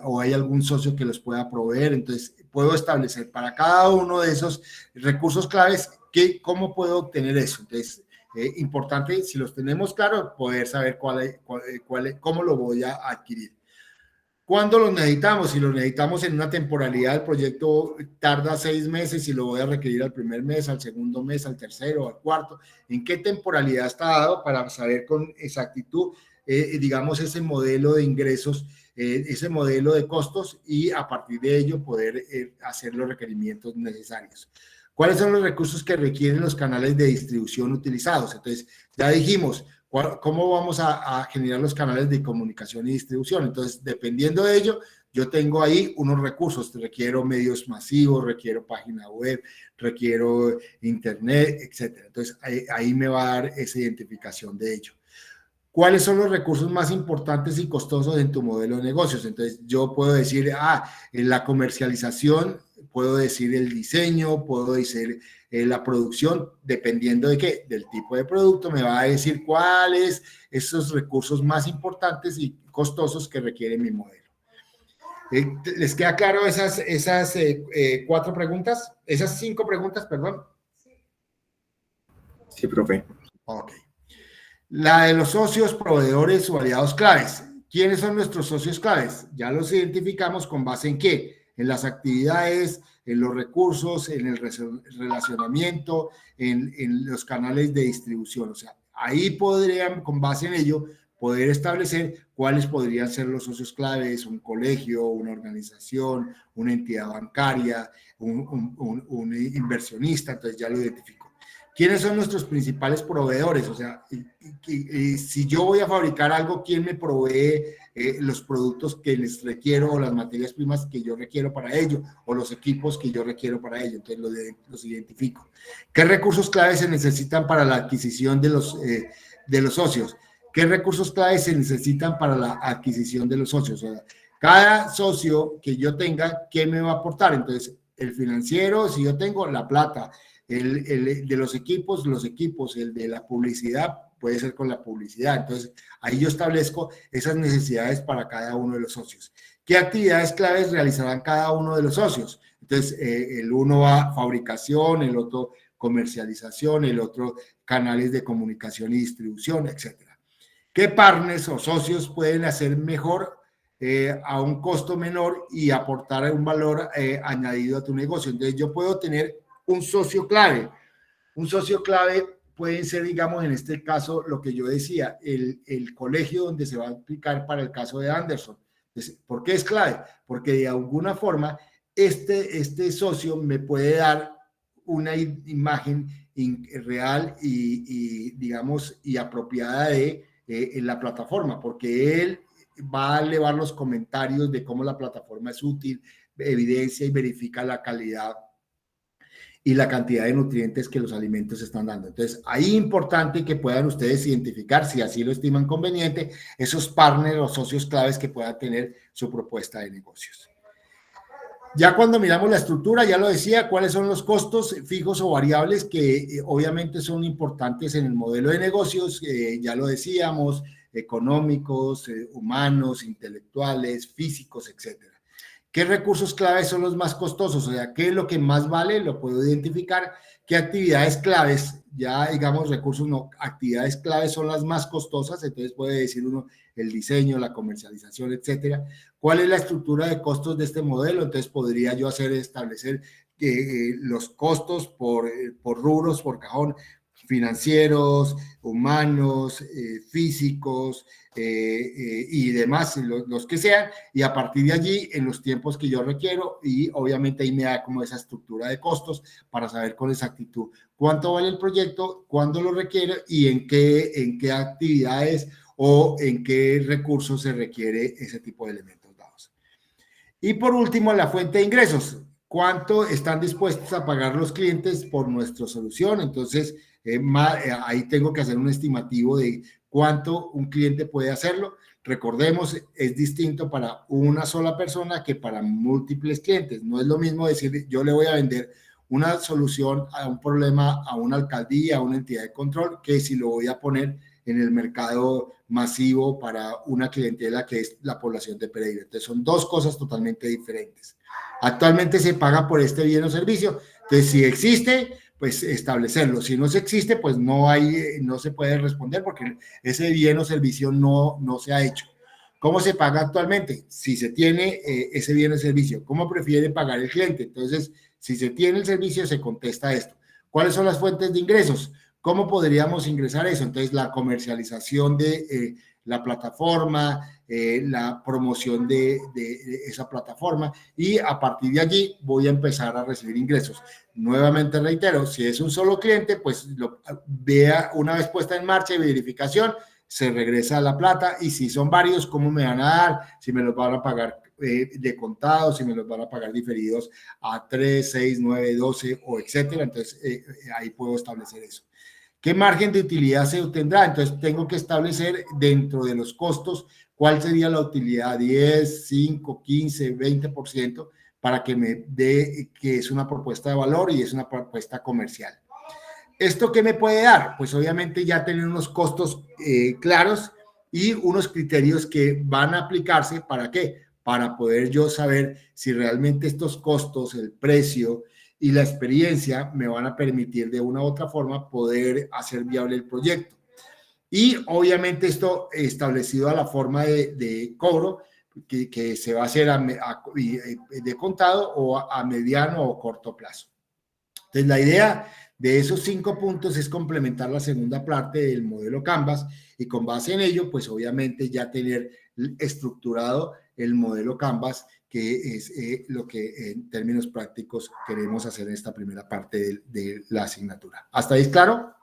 Speaker 1: o hay algún socio que los pueda proveer. Entonces, puedo establecer para cada uno de esos recursos claves cómo puedo obtener eso. Entonces, importante, si los tenemos claro, poder saber cómo lo voy a adquirir. ¿Cuándo los necesitamos? Si los necesitamos en una temporalidad, el proyecto tarda 6 meses y lo voy a requerir al primer mes, al segundo mes, al tercero, al cuarto. ¿En qué temporalidad está dado para saber con exactitud, digamos, ese modelo de ingresos, ese modelo de costos y a partir de ello poder hacer los requerimientos necesarios? ¿Cuáles son los recursos que requieren los canales de distribución utilizados? Entonces, ya dijimos, ¿cómo vamos a generar los canales de comunicación y distribución? Entonces, dependiendo de ello, yo tengo ahí unos recursos. Requiero medios masivos, requiero página web, requiero internet, etc. Entonces, ahí me va a dar esa identificación de ello. ¿Cuáles son los recursos más importantes y costosos en tu modelo de negocios? Entonces, yo puedo decir, en la comercialización, puedo decir el diseño, puedo decir la producción, dependiendo de qué, del tipo de producto, me va a decir cuáles esos recursos más importantes y costosos que requiere mi modelo. ¿Les queda claro esas 4 preguntas? Esas 5 preguntas, perdón.
Speaker 7: Sí, profe.
Speaker 1: Ok. La de los socios, proveedores o aliados claves. ¿Quiénes son nuestros socios claves? Ya los identificamos con base en qué, en las actividades, en los recursos, en el relacionamiento, en los canales de distribución. O sea, ahí podrían, con base en ello, poder establecer cuáles podrían ser los socios claves, un colegio, una organización, una entidad bancaria, un inversionista. Entonces ya lo identifico. ¿Quiénes son nuestros principales proveedores? O sea, si yo voy a fabricar algo, ¿quién me provee los productos que les requiero o las materias primas que yo requiero para ello o los equipos que yo requiero para ello? Entonces los identifico. ¿Qué recursos claves se necesitan para la adquisición de los socios? ¿Qué recursos claves se necesitan para la adquisición de los socios? O sea, cada socio que yo tenga, ¿qué me va a aportar? Entonces, el financiero, si yo tengo la plata, el de los equipos, el de la publicidad, puede ser con la publicidad. Entonces, ahí yo establezco esas necesidades para cada uno de los socios. ¿Qué actividades claves realizarán cada uno de los socios? Entonces, el uno va fabricación, el otro comercialización, el otro canales de comunicación y distribución, etcétera. ¿Qué partners o socios pueden hacer mejor a un costo menor y aportar un valor añadido a tu negocio? Entonces, yo puedo tener un socio clave. Un socio clave pueden ser, digamos, en este caso, lo que yo decía, el colegio donde se va a aplicar para el caso de Anderson. Entonces, ¿por qué es clave? Porque de alguna forma este socio me puede dar una imagen real y digamos, y apropiada de la plataforma, porque él va a elevar los comentarios de cómo la plataforma es útil, evidencia y verifica la calidad y la cantidad de nutrientes que los alimentos están dando. Entonces, ahí es importante que puedan ustedes identificar, si así lo estiman conveniente, esos partners o socios claves que puedan tener su propuesta de negocios. Ya cuando miramos la estructura, ya lo decía, cuáles son los costos fijos o variables que obviamente son importantes en el modelo de negocios, ya lo decíamos, económicos, humanos, intelectuales, físicos, etcétera. ¿Qué recursos claves son los más costosos? O sea, ¿qué es lo que más vale? Lo puedo identificar. ¿Qué actividades claves? Ya, digamos, recursos no, actividades claves son las más costosas, entonces puede decir uno el diseño, la comercialización, etcétera. ¿Cuál es la estructura de costos de este modelo? Entonces podría yo establecer los costos por rubros, por cajón, financieros, humanos, físicos y demás, los que sean, y a partir de allí, en los tiempos que yo requiero, y obviamente ahí me da como esa estructura de costos para saber con exactitud cuánto vale el proyecto, cuándo lo requiere y en qué actividades o en qué recursos se requiere ese tipo de elementos dados. Y por último, la fuente de ingresos. ¿Cuánto están dispuestos a pagar los clientes por nuestra solución? Entonces, ahí tengo que hacer un estimativo de cuánto un cliente puede hacerlo. Recordemos, es distinto para una sola persona que para múltiples clientes. No es lo mismo decir, yo le voy a vender una solución a un problema a una alcaldía, a una entidad de control, que si lo voy a poner en el mercado masivo para una clientela que es la población de Pereira. Entonces, son dos cosas totalmente diferentes. Actualmente se paga por este bien o servicio. Entonces, si existe, pues establecerlo. Si no existe, pues no se puede responder porque ese bien o servicio no se ha hecho. ¿Cómo se paga actualmente? Si se tiene ese bien o servicio. ¿Cómo prefiere pagar el cliente? Entonces, si se tiene el servicio, se contesta esto. ¿Cuáles son las fuentes de ingresos? ¿Cómo podríamos ingresar eso? Entonces, la comercialización de la plataforma, la promoción de esa plataforma, y a partir de allí voy a empezar a recibir ingresos. Nuevamente reitero, si es un solo cliente, pues vea una vez puesta en marcha y verificación, se regresa la plata, y si son varios, ¿cómo me van a dar? Si me los van a pagar de contado, si me los van a pagar diferidos a 3, 6, 9, 12 o etcétera. Entonces, ahí puedo establecer eso. ¿Qué margen de utilidad se obtendrá? Entonces, tengo que establecer dentro de los costos cuál sería la utilidad, 10, 5, 15, 20%, para que me dé que es una propuesta de valor y es una propuesta comercial. ¿Esto qué me puede dar? Pues obviamente ya tener unos costos claros y unos criterios que van a aplicarse. ¿Para qué? Para poder yo saber si realmente estos costos, el precio y la experiencia me van a permitir de una u otra forma poder hacer viable el proyecto. Y obviamente esto establecido a la forma de cobro que se va a hacer de contado o a mediano o corto plazo. Entonces, la idea de esos 5 puntos es complementar la segunda parte del modelo Canvas, y con base en ello, pues obviamente ya tener estructurado el modelo Canvas, que es lo que en términos prácticos queremos hacer en esta primera parte de la asignatura. ¿Hasta ahí es claro?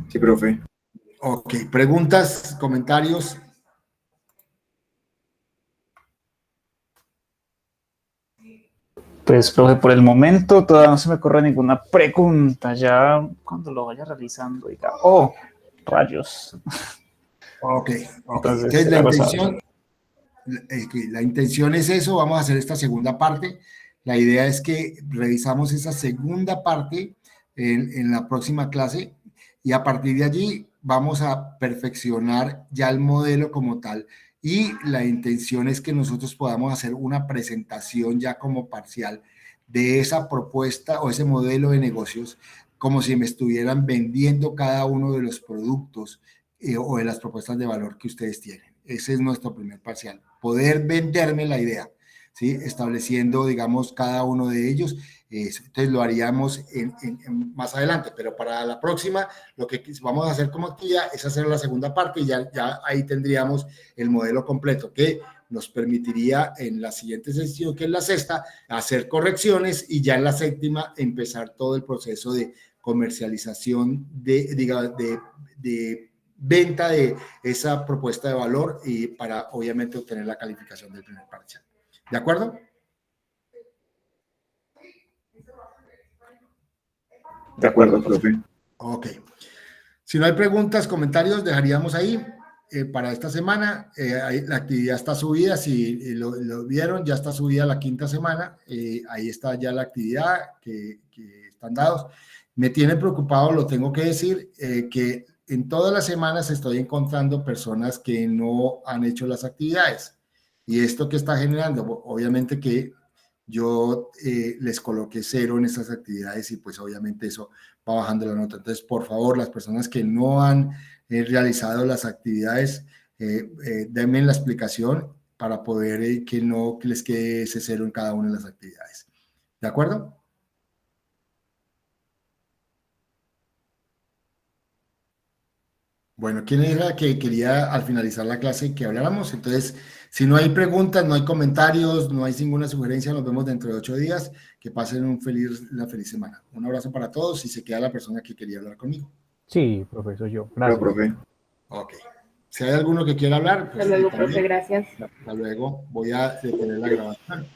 Speaker 7: Sí, profe.
Speaker 1: Ok, preguntas, comentarios.
Speaker 2: Pues, profe, por el momento todavía no se me ocurre ninguna pregunta. Ya cuando lo vaya realizando, diga, oh, rayos.
Speaker 1: Ok.
Speaker 2: Entonces,
Speaker 1: la intención es eso. Vamos a hacer esta segunda parte. La idea es que revisamos esa segunda parte en la próxima clase. y a partir de allí vamos a perfeccionar ya el modelo como tal, y la intención es que nosotros podamos hacer una presentación ya como parcial de esa propuesta o ese modelo de negocios, como si me estuvieran vendiendo cada uno de los productos o de las propuestas de valor que ustedes tienen. Ese es nuestro primer parcial, poder venderme la idea, ¿sí? Estableciendo, digamos, cada uno de ellos. Entonces lo haríamos más adelante, pero para la próxima lo que vamos a hacer como actividad es hacer la segunda parte, y ya ahí tendríamos el modelo completo que nos permitiría en la siguiente sesión, que es la sexta, hacer correcciones, y ya en la séptima empezar todo el proceso de comercialización de venta de esa propuesta de valor, y para obviamente obtener la calificación del primer parcial. ¿De acuerdo?
Speaker 7: De acuerdo, profe.
Speaker 1: Ok. Si no hay preguntas, comentarios, dejaríamos ahí para esta semana. La actividad está subida, si lo vieron, ya está subida la quinta semana. Ahí está ya la actividad que están dados. Me tiene preocupado, lo tengo que decir, que en todas las semanas estoy encontrando personas que no han hecho las actividades. Y esto que está generando, obviamente que yo les coloqué 0 en esas actividades, y pues obviamente eso va bajando la nota. Entonces, por favor, las personas que no han realizado las actividades, denme la explicación para poder que no les quede ese 0 en cada una de las actividades. ¿De acuerdo? Bueno, ¿quién era que quería al finalizar la clase que habláramos? Entonces, si no hay preguntas, no hay comentarios, no hay ninguna sugerencia, nos vemos dentro de 8 días. Que pasen una feliz semana. Un abrazo para todos, y se queda la persona que quería hablar conmigo.
Speaker 8: Sí, profesor, yo.
Speaker 7: Claro,
Speaker 8: Gracias.
Speaker 7: profe.
Speaker 1: Ok. Si hay alguno que quiera hablar, pues
Speaker 5: Hasta luego,
Speaker 1: también.
Speaker 5: profe, gracias.
Speaker 1: Hasta luego. Voy a detener la grabación.